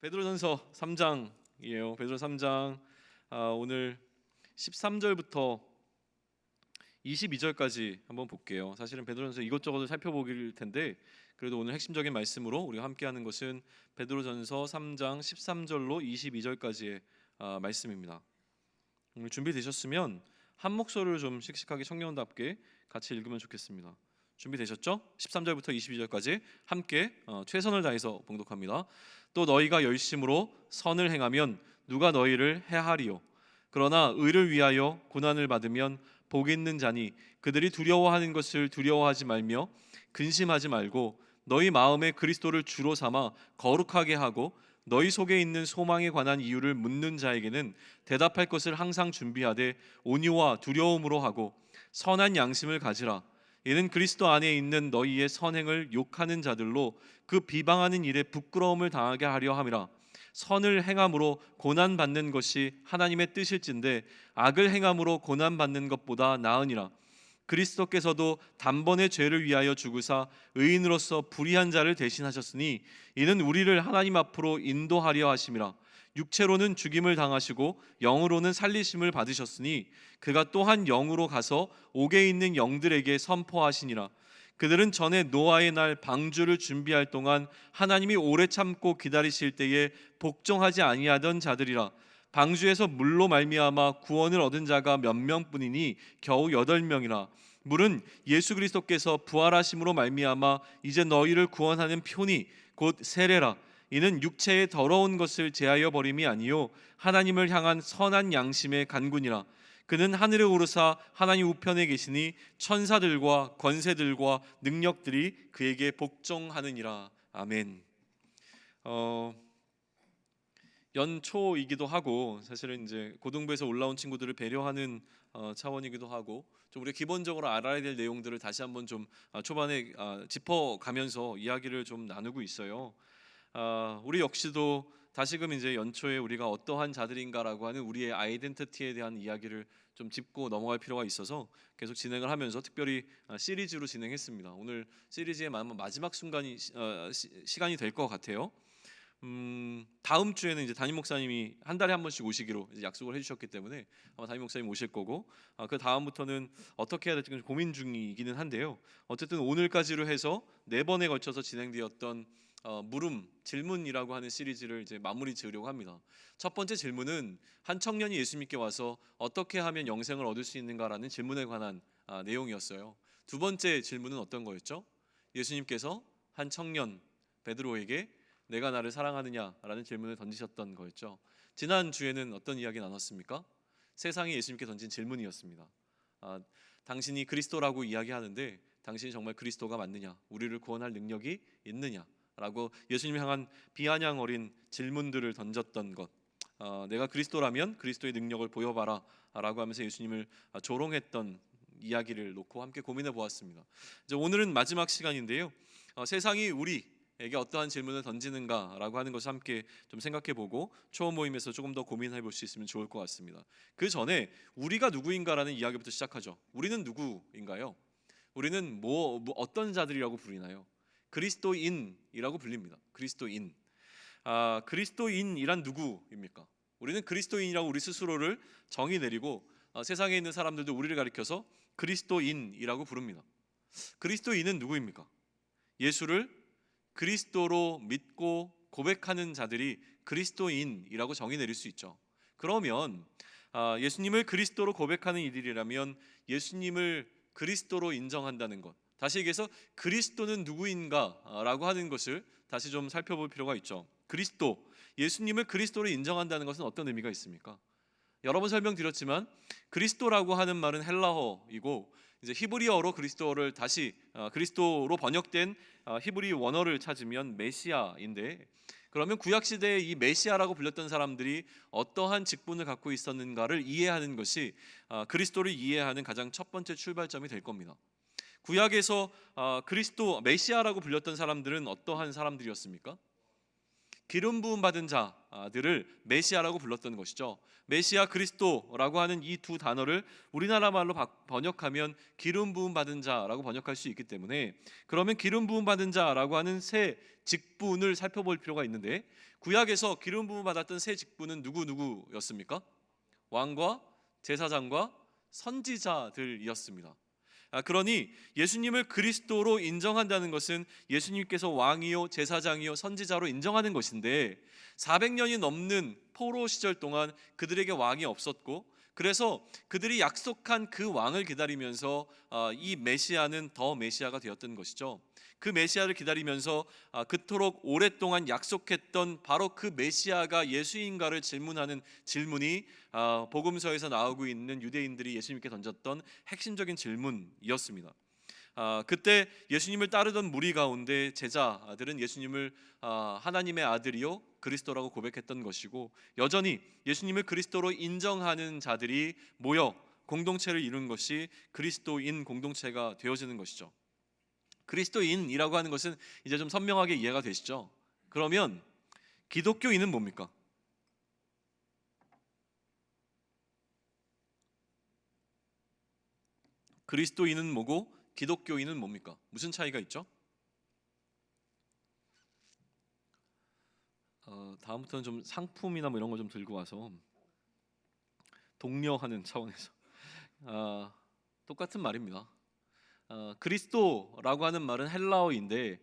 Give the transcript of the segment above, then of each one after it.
베드로전서 3장이에요. 베드로 3장 오늘 13절부터 22절까지 한번 볼게요. 사실은 베드로전서 이것저것 살펴보길 텐데 그래도 오늘 핵심적인 말씀으로 우리가 함께하는 것은 베드로전서 3장 13절로 22절까지의 말씀입니다. 오늘 준비되셨으면 한 목소리로 좀 씩씩하게 청년답게 같이 읽으면 좋겠습니다. 준비되셨죠? 13절부터 22절까지 함께 최선을 다해서 봉독합니다. 또 너희가 열심으로 선을 행하면 누가 너희를 해하리요? 그러나 의를 위하여 고난을 받으면 복 있는 자니 그들이 두려워하는 것을 두려워하지 말며 근심하지 말고 너희 마음에 그리스도를 주로 삼아 거룩하게 하고 너희 속에 있는 소망에 관한 이유를 묻는 자에게는 대답할 것을 항상 준비하되 온유와 두려움으로 하고 선한 양심을 가지라. 이는 그리스도 안에 있는 너희의 선행을 욕하는 자들로 그 비방하는 일에 부끄러움을 당하게 하려 함이라. 선을 행함으로 고난 받는 것이 하나님의 뜻일진데 악을 행함으로 고난 받는 것보다 나으니라. 그리스도께서도 단번에 죄를 위하여 죽으사 의인으로서 불의한 자를 대신하셨으니 이는 우리를 하나님 앞으로 인도하려 하심이라. 육체로는 죽임을 당하시고 영으로는 살리심을 받으셨으니 그가 또한 영으로 가서 옥에 있는 영들에게 선포하시니라. 그들은 전에 노아의 날 방주를 준비할 동안 하나님이 오래 참고 기다리실 때에 복종하지 아니하던 자들이라. 방주에서 물로 말미암아 구원을 얻은 자가 몇 명뿐이니 겨우 8명이라. 물은 예수 그리스도께서 부활하심으로 말미암아 이제 너희를 구원하는 표니 곧 세례라. 이는 육체의 더러운 것을 제하여 버림이 아니요 하나님을 향한 선한 양심의 간군이라. 그는 하늘에 오르사 하나님 우편에 계시니 천사들과 권세들과 능력들이 그에게 복종하느니라. 아멘. 연초이기도 하고 사실은 이제 고등부에서 올라온 친구들을 배려하는 차원이기도 하고 좀 우리가 기본적으로 알아야 될 내용들을 다시 한번 좀 초반에 짚어가면서 이야기를 좀 나누고 있어요. 우리 역시도 다시금 이제 연초에 우리가 어떠한 자들인가라고 하는 우리의 아이덴티티에 대한 이야기를 좀 짚고 넘어갈 필요가 있어서 계속 진행을 하면서 특별히 시리즈로 진행했습니다. 오늘 시리즈의 마지막 순간이 시간이 될 것 같아요. 다음 주에는 이제 담임 목사님이 한 달에 한 번씩 오시기로 이제 약속을 해주셨기 때문에 아마 담임 목사님 오실 거고 그 다음부터는 어떻게 해야 될지 좀 고민 중이기는 한데요. 어쨌든 오늘까지로 해서 4번에 걸쳐서 진행되었던 물음 질문이라고 하는 시리즈를 이제 마무리 지으려고 합니다. 첫 번째 질문은 한 청년이 예수 믿게 와서 어떻게 하면 영생을 얻을 수 있는가라는 질문에 관한 내용이었어요. 두 번째 질문은 어떤 거였죠? 예수님께서 한 청년 베드로에게 내가 나를 사랑하느냐라는 질문을 던지셨던 거였죠. 지난 주에는 어떤 이야기 나눴습니까? 세상이 예수님께 던진 질문이었습니다. 당신이 그리스도라고 이야기하는데 당신이 정말 그리스도가 맞느냐? 우리를 구원할 능력이 있느냐? 라고 예수님 향한 비아냥 어린 질문들을 던졌던 것. 내가 그리스도라면 그리스도의 능력을 보여봐라 라고 하면서 예수님을 조롱했던 이야기를 놓고 함께 고민해 보았습니다. 이제 오늘은 마지막 시간인데요. 세상이 우리에게 어떠한 질문을 던지는가라고 하는 것을 함께 좀 생각해보고 초원 모임에서 조금 더 고민해볼 수 있으면 좋을 것 같습니다. 그 전에 우리가 누구인가라는 이야기부터 시작하죠. 우리는 누구인가요? 우리는 어떤 자들이라고 부르나요? 그리스도인이라고 불립니다. 그리스도인. 그리스도인이란 누구입니까? 우리는 그리스도인이라고 우리 스스로를 정의 내리고 세상에 있는 사람들도 우리를 가리켜서 그리스도인이라고 부릅니다. 그리스도인은 누구입니까? 예수를 그리스도로 믿고 고백하는 자들이 그리스도인이라고 정의 내릴 수 있죠. 그러면 예수님을 그리스도로 고백하는 이들이라면 예수님을 그리스도로 인정한다는 것, 다시 얘기해서 그리스도는 누구인가라고 하는 것을 다시 좀 살펴볼 필요가 있죠. 그리스도, 예수님을 그리스도로 인정한다는 것은 어떤 의미가 있습니까? 여러 번 설명드렸지만 그리스도라고 하는 말은 헬라어이고 이제 히브리어로 그리스도를 다시 그리스도로 번역된 히브리 원어를 찾으면 메시아인데, 그러면 구약 시대에 이 메시아라고 불렸던 사람들이 어떠한 직분을 갖고 있었는가를 이해하는 것이 그리스도를 이해하는 가장 첫 번째 출발점이 될 겁니다. 구약에서 그리스도 메시아라고 불렸던 사람들은 어떠한 사람들이었습니까? 기름 부음 받은 자, 메시아들을 메시아라고 불렀던 것이죠. 메시아, 그리스도라고 하는 이 두 단어를 우리나라 말로 번역하면 기름 부음 받은 자라고 번역할 수 있기 때문에, 그러면 기름 부음 받은 자라고 하는 세 직분을 살펴볼 필요가 있는데, 구약에서 기름 부음 받았던 세 직분은 누구였습니까? 왕과 제사장과 선지자들이었습니다. 그러니 예수님을 그리스도로 인정한다는 것은 예수님께서 왕이요 제사장이요 선지자로 인정하는 것인데, 400년이 넘는 포로 시절 동안 그들에게 왕이 없었고, 그래서 그들이 약속한 그 왕을 기다리면서 이 메시아는 더 메시아가 되었던 것이죠. 그 메시아를 기다리면서 그토록 오랫동안 약속했던 바로 그 메시아가 예수인가를 질문하는 질문이 복음서에서 나오고 있는 유대인들이 예수님께 던졌던 핵심적인 질문이었습니다. 그때 예수님을 따르던 무리 가운데 제자들은 예수님을 하나님의 아들이요 그리스도라고 고백했던 것이고, 여전히 예수님을 그리스도로 인정하는 자들이 모여 공동체를 이룬 것이 그리스도인 공동체가 되어지는 것이죠. 그리스도인이라고 하는 것은 이제 좀 선명하게 이해가 되시죠? 그러면 기독교인은 뭡니까? 그리스도인은 뭐고 기독교인은 뭡니까? 무슨 차이가 있죠? 다음부터는 좀 상품이나 뭐 이런 거 좀 들고 와서 독려하는 차원에서 똑같은 말입니다. 그리스도라고 하는 말은 헬라어인데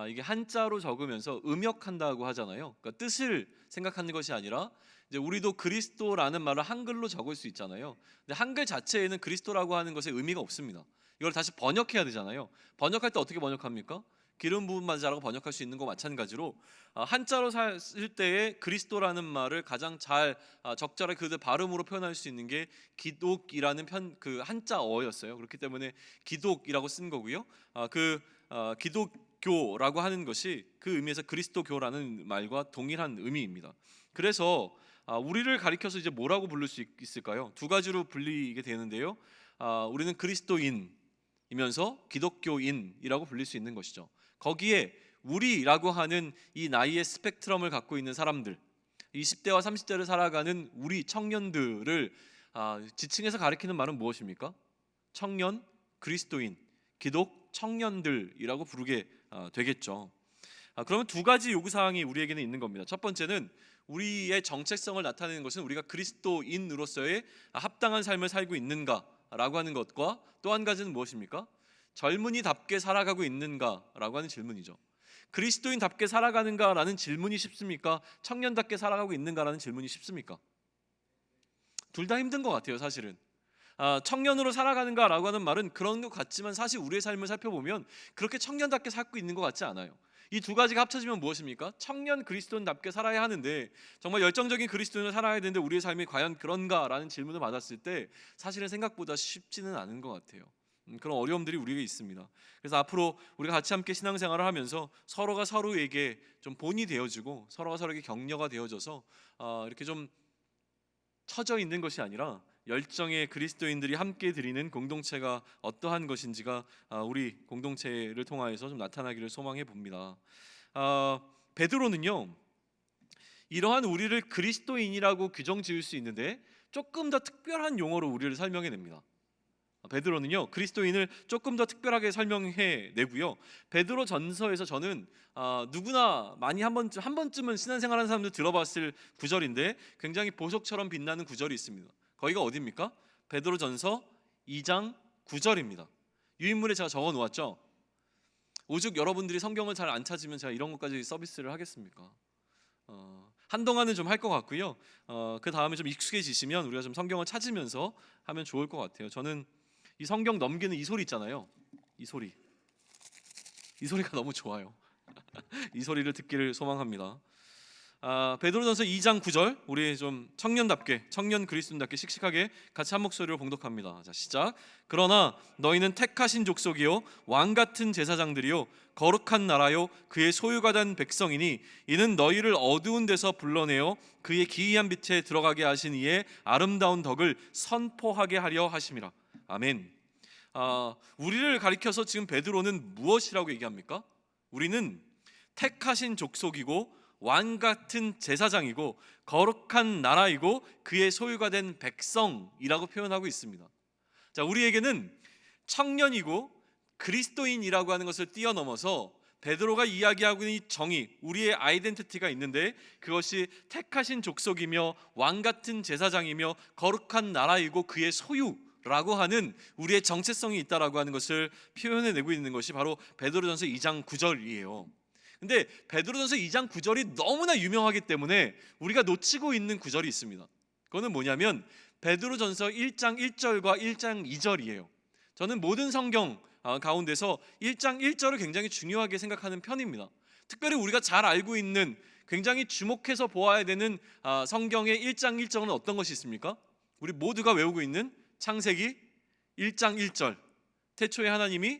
이게 한자로 적으면서 음역한다고 하잖아요. 그러니까 뜻을 생각하는 것이 아니라, 이제 우리도 그리스도라는 말을 한글로 적을 수 있잖아요. 근데 한글 자체에는 그리스도라고 하는 것에 의미가 없습니다. 이걸 다시 번역해야 되잖아요. 번역할 때 어떻게 번역합니까? 기름 부음 받은 자라고 번역할 수 있는 거 마찬가지로 한자로 쓸 때에 그리스도라는 말을 가장 잘 적절하게 그들 발음으로 표현할 수 있는 게 기독이라는 그 한자어였어요. 그렇기 때문에 기독이라고 쓴 거고요. 기독교라고 하는 것이 그 의미에서 그리스도교라는 말과 동일한 의미입니다. 그래서 우리를 가리켜서 이제 뭐라고 부를 수 있을까요? 두 가지로 불리게 되는데요. 우리는 그리스도인이면서 기독교인이라고 불릴 수 있는 것이죠. 거기에 우리라고 하는 이 나이의 스펙트럼을 갖고 있는 사람들, 20대와 30대를 살아가는 우리 청년들을 지칭해서 가리키는 말은 무엇입니까? 청년, 그리스도인, 기독 청년들이라고 부르게 되겠죠. 그러면 두 가지 요구사항이 우리에게는 있는 겁니다. 첫 번째는 우리의 정체성을 나타내는 것은 우리가 그리스도인으로서의 합당한 삶을 살고 있는가라고 하는 것과, 또 한 가지는 무엇입니까? 젊은이답게 살아가고 있는가라고 하는 질문이죠. 그리스도인답게 살아가는가라는 질문이 쉽습니까? 청년답게 살아가고 있는가라는 질문이 쉽습니까? 둘 다 힘든 것 같아요, 사실은. 청년으로 살아가는가라고 하는 말은 그런 것 같지만, 사실 우리의 삶을 살펴보면 그렇게 청년답게 살고 있는 것 같지 않아요. 이 두 가지가 합쳐지면 무엇입니까? 청년 그리스도인답게 살아야 하는데, 정말 열정적인 그리스도인을 살아야 되는데 우리의 삶이 과연 그런가라는 질문을 받았을 때 사실은 생각보다 쉽지는 않은 것 같아요. 그런 어려움들이 우리에게 있습니다. 그래서 앞으로 우리가 같이 함께 신앙생활을 하면서 서로가 서로에게 좀 본이 되어지고, 서로가 서로에게 격려가 되어져서 이렇게 좀 처져 있는 것이 아니라 열정의 그리스도인들이 함께 드리는 공동체가 어떠한 것인지가 우리 공동체를 통하여서 좀 나타나기를 소망해 봅니다. 베드로는요, 이러한 우리를 그리스도인이라고 규정 지을 수 있는데 조금 더 특별한 용어로 우리를 설명해 냅니다. 베드로는요, 그리스도인을 조금 더 특별하게 설명해 내고요. 베드로 전서에서 저는 누구나 많이 한 번쯤은 신앙생활하는 사람들 들어봤을 구절인데, 굉장히 보석처럼 빛나는 구절이 있습니다. 거기가 어디입니까? 베드로 전서 2장 9절입니다. 유인물에 제가 적어 놓았죠. 오죽 여러분들이 성경을 잘 안 찾으면 제가 이런 것까지 서비스를 하겠습니까? 한동안은 좀 할 것 같고요. 그 다음에 좀 익숙해지시면 우리가 좀 성경을 찾으면서 하면 좋을 것 같아요. 저는 이 성경 넘기는 이 소리 있잖아요. 이 소리가 너무 좋아요. 이 소리를 듣기를 소망합니다. 베드로전서 2장 9절, 우리 좀 청년 그리스도인답게 씩씩하게 같이 한 목소리로 봉독합니다. 자, 시작. 그러나 너희는 택하신 족속이요 왕 같은 제사장들이요 거룩한 나라요 그의 소유가 된 백성이니, 이는 너희를 어두운 데서 불러내어 그의 기이한 빛에 들어가게 하신 이의 아름다운 덕을 선포하게 하려 하심이라. 아멘. 우리를 가리켜서 지금 베드로는 무엇이라고 얘기합니까? 우리는 택하신 족속이고 왕 같은 제사장이고 거룩한 나라이고 그의 소유가 된 백성이라고 표현하고 있습니다. 자, 우리에게는 청년이고 그리스도인이라고 하는 것을 뛰어넘어서 베드로가 이야기하고 있는 이 정의, 우리의 아이덴티티가 있는데 그것이 택하신 족속이며 왕 같은 제사장이며 거룩한 나라이고 그의 소유라고 하는 우리의 정체성이 있다라고 하는 것을 표현해내고 있는 것이 바로 베드로전서 2장 9절이에요. 근데 베드로전서 2장 9절이 너무나 유명하기 때문에 우리가 놓치고 있는 구절이 있습니다. 그거는 뭐냐면 베드로전서 1장 1절과 1장 2절이에요. 저는 모든 성경 가운데서 1장 1절을 굉장히 중요하게 생각하는 편입니다. 특별히 우리가 잘 알고 있는 굉장히 주목해서 보아야 되는 성경의 1장 1절은 어떤 것이 있습니까? 우리 모두가 외우고 있는 창세기 1장 1절, 태초에 하나님이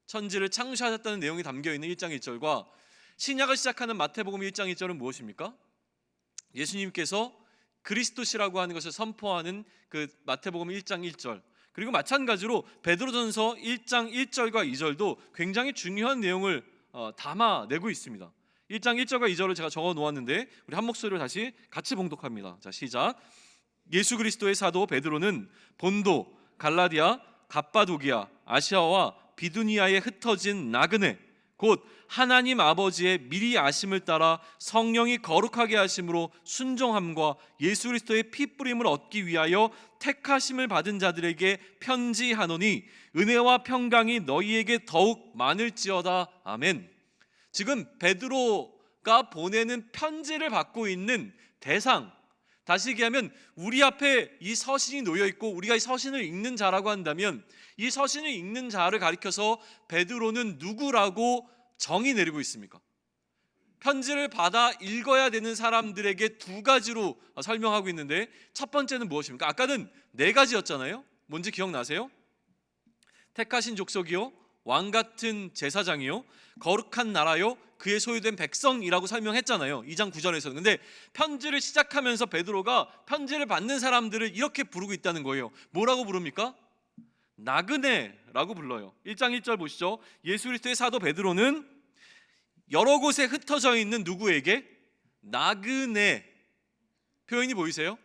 천지를 창조하셨다는 내용이 담겨있는 1장 1절과 신약을 시작하는 마태복음 1장 1절은 무엇입니까? 예수님께서 그리스도시라고 하는 것을 선포하는 그 마태복음 1장 1절, 그리고 마찬가지로 베드로전서 1장 1절과 2절도 굉장히 중요한 내용을 담아내고 있습니다. 1장 1절과 2절을 제가 적어 놓았는데 우리 한 목소리로 다시 같이 봉독합니다. 자, 시작. 예수 그리스도의 사도 베드로는 본도, 갈라디아, 갑바도기아, 아시아와 비두니아에 흩어진 나그네 곧 하나님 아버지의 미리 아심을 따라 성령이 거룩하게 하심으로 순종함과 예수 그리스도의 피 뿌림을 얻기 위하여 택하심을 받은 자들에게 편지하노니 은혜와 평강이 너희에게 더욱 많을지어다. 아멘. 지금 베드로가 보내는 편지를 받고 있는 대상, 다시 얘기하면 우리 앞에 이 서신이 놓여 있고 우리가 이 서신을 읽는 자라고 한다면 이 서신을 읽는 자를 가리켜서 베드로는 누구라고 정의 내리고 있습니까? 편지를 받아 읽어야 되는 사람들에게 두 가지로 설명하고 있는데 첫 번째는 무엇입니까? 아까는 네 가지였잖아요. 뭔지 기억나세요? 택하신 족속이요, 왕 같은 제사장이요, 거룩한 나라요, 그의 소유된 백성이라고 설명했잖아요. 2장 9절에서는. 근데 편지를 시작하면서 베드로가 편지를 받는 사람들을 이렇게 부르고 있다는 거예요. 뭐라고 부릅니까? 나그네라고 불러요. 1장 1절 보시죠. 예수 그리스도의 사도 베드로는 여러 곳에 흩어져 있는 누구에게? 나그네. 표현이 보이세요?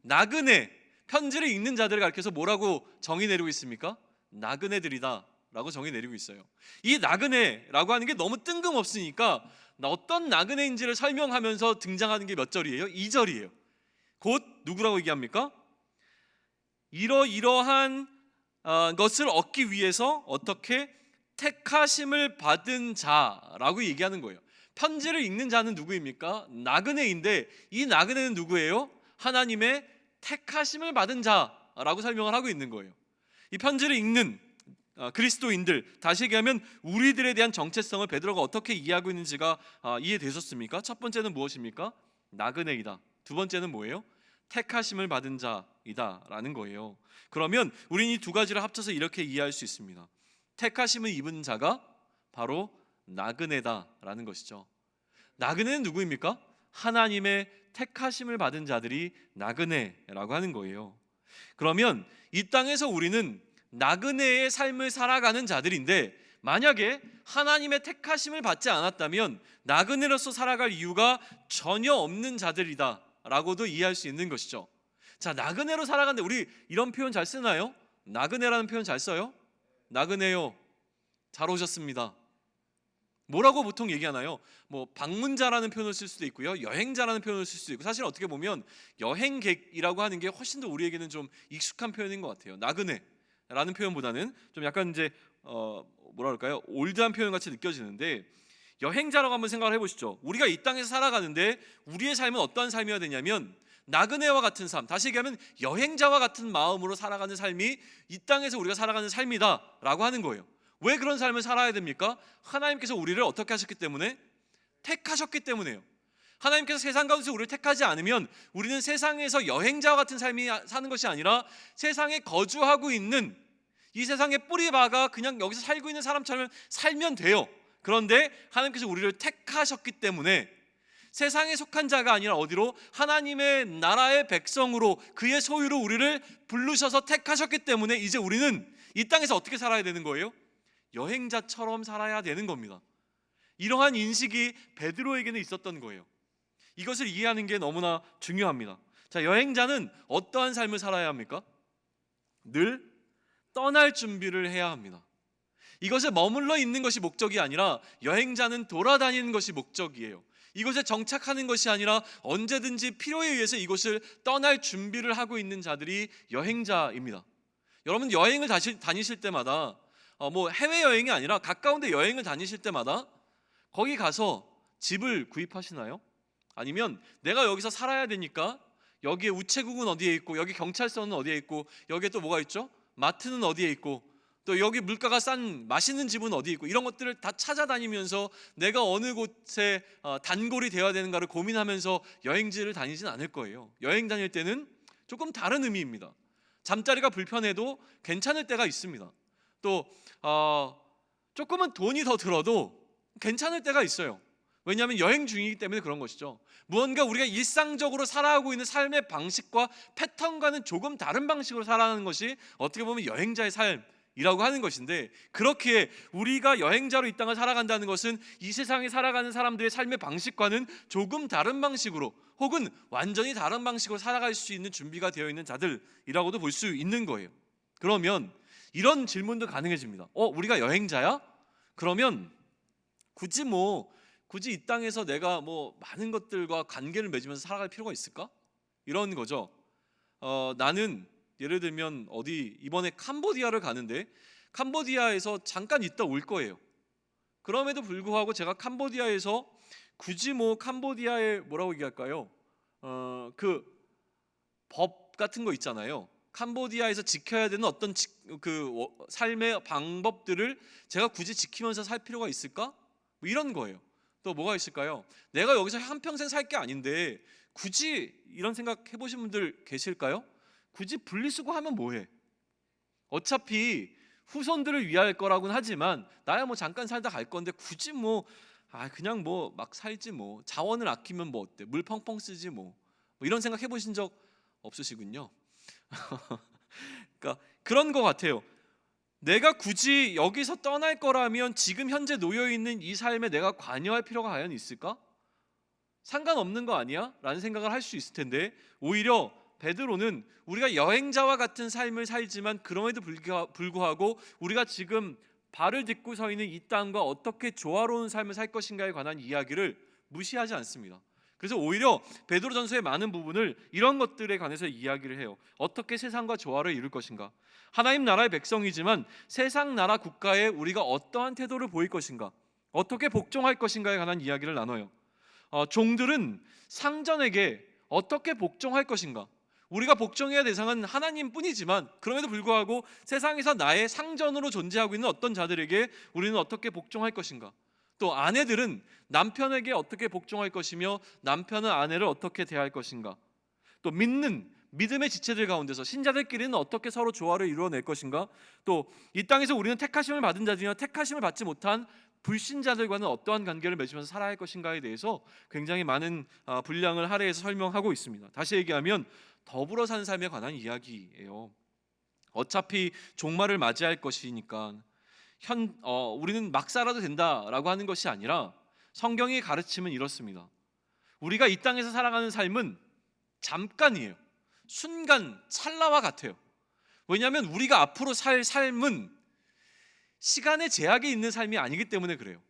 나그네. 편지를 읽는 자들을 가리켜서 뭐라고 정의 내리고 있습니까? 나그네들이다 라고 정의 내리고 있어요. 이 나그네라고 하는 게 너무 뜬금없으니까 어떤 나그네인지를 설명하면서 등장하는 게 몇 절이에요? 2절이에요. 곧 누구라고 얘기합니까? 이러이러한 것을 얻기 위해서 어떻게 택하심을 받은 자라고 얘기하는 거예요. 편지를 읽는 자는 누구입니까? 나그네인데 이 나그네는 누구예요? 하나님의 택하심을 받은 자라고 설명을 하고 있는 거예요. 이 편지를 읽는 그리스도인들, 다시 얘기하면 우리들에 대한 정체성을 베드로가 어떻게 이해하고 있는지가 이해되셨습니까? 첫 번째는 무엇입니까? 나그네이다. 두 번째는 뭐예요? 택하심을 받은 자이다 라는 거예요. 그러면 우리는 이 두 가지를 합쳐서 이렇게 이해할 수 있습니다. 택하심을 입은 자가 바로 나그네다라는 것이죠. 나그네는 누구입니까? 하나님의 택하심을 받은 자들이 나그네라고 하는 거예요. 그러면 이 땅에서 우리는 나그네의 삶을 살아가는 자들인데 만약에 하나님의 택하심을 받지 않았다면 나그네로서 살아갈 이유가 전혀 없는 자들이다 라고도 이해할 수 있는 것이죠. 자, 나그네로 살아가는데 우리 이런 표현 잘 쓰나요? 나그네라는 표현 잘 써요? 나그네요, 잘 오셨습니다. 뭐라고 보통 얘기하나요? 뭐 방문자라는 표현을 쓸 수도 있고요, 여행자라는 표현을 쓸 수도 있고, 사실 어떻게 보면 여행객이라고 하는 게 훨씬 더 우리에게는 좀 익숙한 표현인 것 같아요. 나그네라는 표현보다는 좀 약간 이제 뭐라 그럴까요? 올드한 표현 같이 느껴지는데, 여행자라고 한번 생각을 해보시죠. 우리가 이 땅에서 살아가는데 우리의 삶은 어떠한 삶이어야 되냐면 나그네와 같은 삶, 다시 얘기하면 여행자와 같은 마음으로 살아가는 삶이 이 땅에서 우리가 살아가는 삶이다 라고 하는 거예요. 왜 그런 삶을 살아야 됩니까? 하나님께서 우리를 어떻게 하셨기 때문에? 택하셨기 때문에요. 하나님께서 세상 가운데서 우리를 택하지 않으면 우리는 세상에서 여행자와 같은 삶이 사는 것이 아니라 세상에 거주하고 있는, 이 세상에 뿌리 박아 그냥 여기서 살고 있는 사람처럼 살면 돼요. 그런데 하나님께서 우리를 택하셨기 때문에 세상에 속한 자가 아니라 어디로? 하나님의 나라의 백성으로, 그의 소유로 우리를 부르셔서 택하셨기 때문에 이제 우리는 이 땅에서 어떻게 살아야 되는 거예요? 여행자처럼 살아야 되는 겁니다. 이러한 인식이 베드로에게는 있었던 거예요. 이것을 이해하는 게 너무나 중요합니다. 자, 여행자는 어떠한 삶을 살아야 합니까? 늘 떠날 준비를 해야 합니다. 이것에 머물러 있는 것이 목적이 아니라 여행자는 돌아다니는 것이 목적이에요. 이곳에 정착하는 것이 아니라 언제든지 필요에 의해서 이곳을 떠날 준비를 하고 있는 자들이 여행자입니다. 여러분, 여행을 다니실 때마다 뭐 해외여행이 아니라 가까운 데 여행을 다니실 때마다 거기 가서 집을 구입하시나요? 아니면 내가 여기서 살아야 되니까 여기에 우체국은 어디에 있고, 여기 경찰서는 어디에 있고, 여기에 또 뭐가 있죠? 마트는 어디에 있고, 또 여기 물가가 싼 맛있는 집은 어디 있고, 이런 것들을 다 찾아다니면서 내가 어느 곳에 단골이 되어야 되는가를 고민하면서 여행지를 다니진 않을 거예요. 여행 다닐 때는 조금 다른 의미입니다. 잠자리가 불편해도 괜찮을 때가 있습니다. 또 조금은 돈이 더 들어도 괜찮을 때가 있어요. 왜냐하면 여행 중이기 때문에 그런 것이죠. 무언가 우리가 일상적으로 살아가고 있는 삶의 방식과 패턴과는 조금 다른 방식으로 살아가는 것이 어떻게 보면 여행자의 삶이라고 하는 것인데, 그렇게 우리가 여행자로 이 땅을 살아간다는 것은 이 세상에 살아가는 사람들의 삶의 방식과는 조금 다른 방식으로, 혹은 완전히 다른 방식으로 살아갈 수 있는 준비가 되어 있는 자들이라고도 볼 수 있는 거예요. 그러면 이런 질문도 가능해집니다. 우리가 여행자야? 그러면 굳이 이 땅에서 내가 많은 것들과 관계를 맺으면서 살아갈 필요가 있을까? 이런 거죠. 나는 예를 들면 이번에 캄보디아를 가는데 캄보디아에서 잠깐 있다 올 거예요. 그럼에도 불구하고 제가 캄보디아에서 굳이 캄보디아의 뭐라고 얘기할까요? 그 법 같은 거 있잖아요. 캄보디아에서 지켜야 되는 어떤 삶의 방법들을 제가 굳이 지키면서 살 필요가 있을까? 이런 거예요. 또 뭐가 있을까요? 내가 여기서 한평생 살 게 아닌데 굳이, 이런 생각 해보신 분들 계실까요? 굳이 분리수거하면 뭐해? 어차피 후손들을 위할 거라고는 하지만 나야 잠깐 살다 갈 건데 굳이 그냥 막 살지 자원을 아끼면 어때? 물 펑펑 쓰지 이런 생각 해보신 적 없으시군요. 그러니까 그런 거 같아요. 내가 굳이 여기서 떠날 거라면 지금 현재 놓여있는 이 삶에 내가 관여할 필요가 과연 있을까? 상관없는 거 아니야? 라는 생각을 할 수 있을 텐데, 오히려 베드로는 우리가 여행자와 같은 삶을 살지만 그럼에도 불구하고 우리가 지금 발을 딛고 서 있는 이 땅과 어떻게 조화로운 삶을 살 것인가에 관한 이야기를 무시하지 않습니다. 그래서 오히려 베드로전서의 많은 부분을 이런 것들에 관해서 이야기를 해요. 어떻게 세상과 조화를 이룰 것인가? 하나님 나라의 백성이지만 세상 나라 국가에 우리가 어떠한 태도를 보일 것인가? 어떻게 복종할 것인가에 관한 이야기를 나눠요. 종들은 상전에게 어떻게 복종할 것인가? 우리가 복종해야 대상은 하나님뿐이지만 그럼에도 불구하고 세상에서 나의 상전으로 존재하고 있는 어떤 자들에게 우리는 어떻게 복종할 것인가? 또 아내들은 남편에게 어떻게 복종할 것이며 남편은 아내를 어떻게 대할 것인가? 또 믿음의 지체들 가운데서 신자들끼리는 어떻게 서로 조화를 이루어낼 것인가? 또 이 땅에서 우리는 택하심을 받은 자 중에 택하심을 받지 못한 불신자들과는 어떠한 관계를 맺으면서 살아야 할 것인가에 대해서 굉장히 많은 분량을 할애해서 설명하고 있습니다. 다시 얘기하면 더불어 사는 삶에 관한 이야기예요. 어차피 종말을 맞이할 것이니까 우리는 막 살아도 된다라고 하는 것이 아니라, 성경의 가르침은 이렇습니다. 우리가 이 땅에서 살아가는 삶은 잠깐이에요. 순간, 찰나와 같아요. 왜냐하면 우리가 앞으로 살 삶은 시간의 제약이 있는 삶이 아니기 때문에 그래요.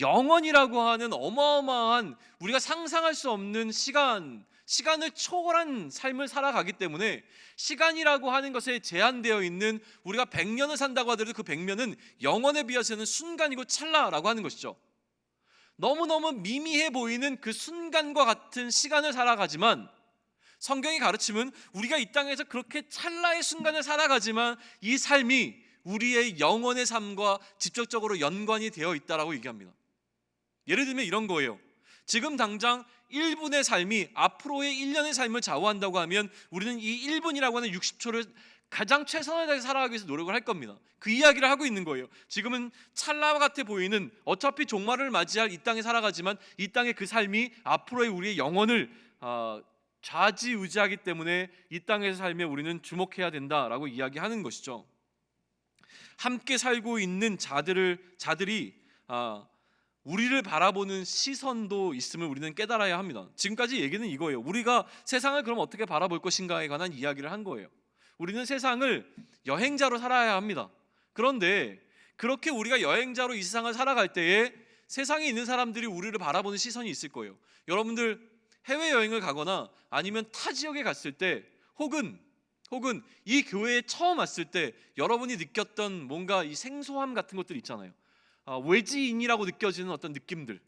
영원이라고 하는 어마어마한, 우리가 상상할 수 없는 시간을 초월한 삶을 살아가기 때문에 시간이라고 하는 것에 제한되어 있는, 우리가 100년을 산다고 하더라도 그 100년은 영원에 비해서는 순간이고 찰나라고 하는 것이죠. 너무너무 미미해 보이는 그 순간과 같은 시간을 살아가지만, 성경의 가르침은 우리가 이 땅에서 그렇게 찰나의 순간을 살아가지만 이 삶이 우리의 영원의 삶과 직접적으로 연관이 되어 있다라고 얘기합니다. 예를 들면 이런 거예요. 지금 당장 1분의 삶이 앞으로의 1년의 삶을 좌우한다고 하면 우리는 이 1분이라고 하는 60초를 가장 최선을 다해서 살아가기 위해서 노력을 할 겁니다. 그 이야기를 하고 있는 거예요. 지금은 찰나와 같아 보이는, 어차피 종말을 맞이할 이 땅에 살아가지만 이 땅의 그 삶이 앞으로의 우리의 영혼을 좌지우지하기 때문에 이 땅에서 삶에 우리는 주목해야 된다라고 이야기하는 것이죠. 함께 살고 있는 자들이 우리를 바라보는 시선도 있음을 우리는 깨달아야 합니다. 지금까지 얘기는 이거예요. 우리가 세상을 그럼 어떻게 바라볼 것인가에 관한 이야기를 한 거예요. 우리는 세상을 여행자로 살아야 합니다. 그런데 그렇게 우리가 여행자로 이 세상을 살아갈 때에 세상에 있는 사람들이 우리를 바라보는 시선이 있을 거예요. 여러분들 해외여행을 가거나 아니면 타 지역에 갔을 때 혹은 이 교회에 처음 왔을 때 여러분이 느꼈던 뭔가 이 생소함 같은 것들 있잖아요. 외지인이라고 느껴지는 어떤 느낌들,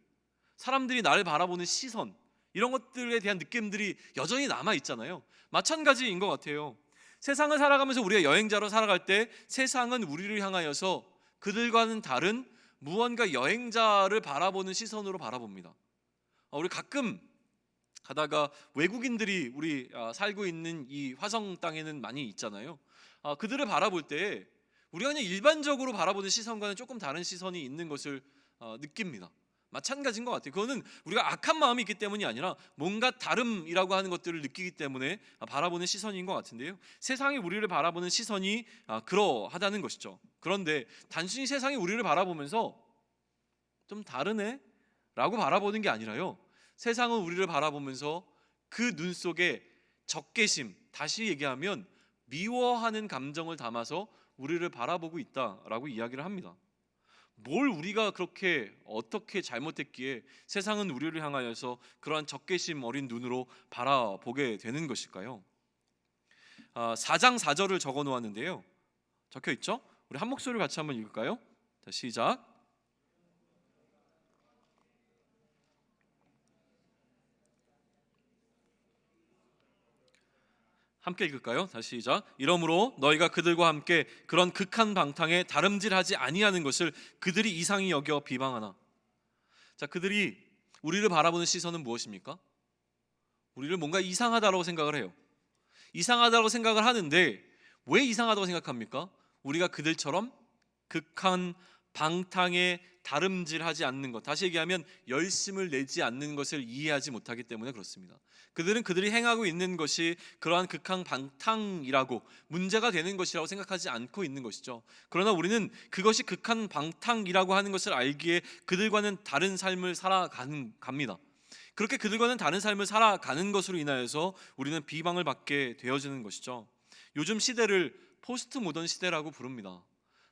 사람들이 나를 바라보는 시선, 이런 것들에 대한 느낌들이 여전히 남아 있잖아요. 마찬가지인 것 같아요. 세상을 살아가면서 우리가 여행자로 살아갈 때 세상은 우리를 향하여서 그들과는 다른 무언가 여행자를 바라보는 시선으로 바라봅니다. 우리 가끔 가다가 외국인들이 우리 살고 있는 이 화성 땅에는 많이 있잖아요. 그들을 바라볼 때 우리가 그냥 일반적으로 바라보는 시선과는 조금 다른 시선이 있는 것을 느낍니다. 마찬가지인 것 같아요. 그거는 우리가 악한 마음이 있기 때문이 아니라 뭔가 다름이라고 하는 것들을 느끼기 때문에 바라보는 시선인 것 같은데요. 세상이 우리를 바라보는 시선이 그러하다는 것이죠. 그런데 단순히 세상이 우리를 바라보면서 좀 다르네? 라고 바라보는 게 아니라요. 세상은 우리를 바라보면서 그 눈 속에 적개심, 다시 얘기하면 미워하는 감정을 담아서 우리를 바라보고 있다라고 이야기를 합니다. 뭘 우리가 그렇게 어떻게 잘못했기에 세상은 우리를 향하여서 그러한 적개심 어린 눈으로 바라보게 되는 것일까요? 4장 4절을 적어 놓았는데요. 적혀 있죠? 우리 한 목소리를 같이 한번 읽을까요? 자, 시작. 함께 읽을까요? 다시 시작. 이러므로 너희가 그들과 함께 그런 극한 방탕에 다름질하지 아니하는 것을 그들이 이상히 여겨 비방하나. 자, 그들이 우리를 바라보는 시선은 무엇입니까? 우리를 뭔가 이상하다고 생각을 해요. 이상하다고 생각을 하는데 왜 이상하다고 생각합니까? 우리가 그들처럼 극한 방탕에 다름질하지 않는 것, 다시 얘기하면 열심을 내지 않는 것을 이해하지 못하기 때문에 그렇습니다. 그들은 그들이 행하고 있는 것이 그러한 극한 방탕이라고 문제가 되는 것이라고 생각하지 않고 있는 것이죠. 그러나 우리는 그것이 극한 방탕이라고 하는 것을 알기에 그들과는 다른 삶을 살아갑니다. 그렇게 그들과는 다른 삶을 살아가는 것으로 인하여서 우리는 비방을 받게 되어지는 것이죠. 요즘 시대를 포스트 모던 시대라고 부릅니다.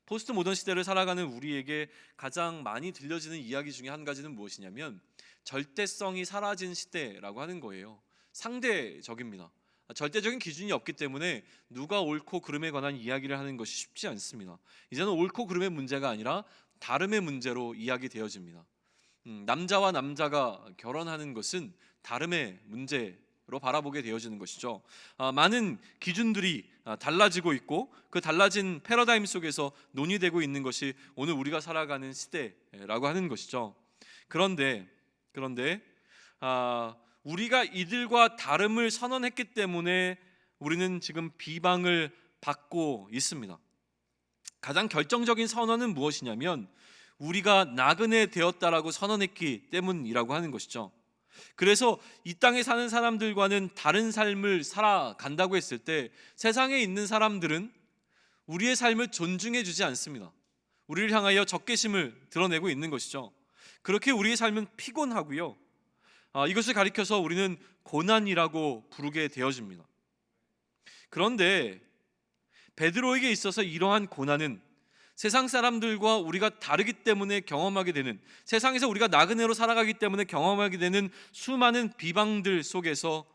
포스트 모던 시대를 살아가는 우리에게 가장 많이 들려지는 이야기 중에 한 가지는 무엇이냐면 절대성이 사라진 시대라고 하는 거예요. 상대적입니다. 절대적인 기준이 없기 때문에 누가 옳고 그름에 관한 이야기를 하는 것이 쉽지 않습니다. 이제는 옳고 그름의 문제가 아니라 다름의 문제로 이야기되어집니다. 남자와 남자가 결혼하는 것은 다름의 문제로 바라보게 되어지는 것이죠. 많은 기준들이 달라지고 있고 그 달라진 패러다임 속에서 논의되고 있는 것이 오늘 우리가 살아가는 시대라고 하는 것이죠. 그런데 우리가 이들과 다름을 선언했기 때문에 우리는 지금 비방을 받고 있습니다. 가장 결정적인 선언은 무엇이냐면 우리가 나그네 되었다라고 선언했기 때문이라고 하는 것이죠. 그래서 이 땅에 사는 사람들과는 다른 삶을 살아간다고 했을 때 세상에 있는 사람들은 우리의 삶을 존중해 주지 않습니다. 우리를 향하여 적개심을 드러내고 있는 것이죠. 그렇게 우리의 삶은 피곤하고요. 이것을 가리켜서 우리는 고난이라고 부르게 되어집니다. 그런데 베드로에게 있어서 이러한 고난은 세상 사람들과 우리가 다르기 때문에 경험하게 되는, 세상에서 우리가 나그네로 살아가기 때문에 경험하게 되는 수많은 비방들 속에서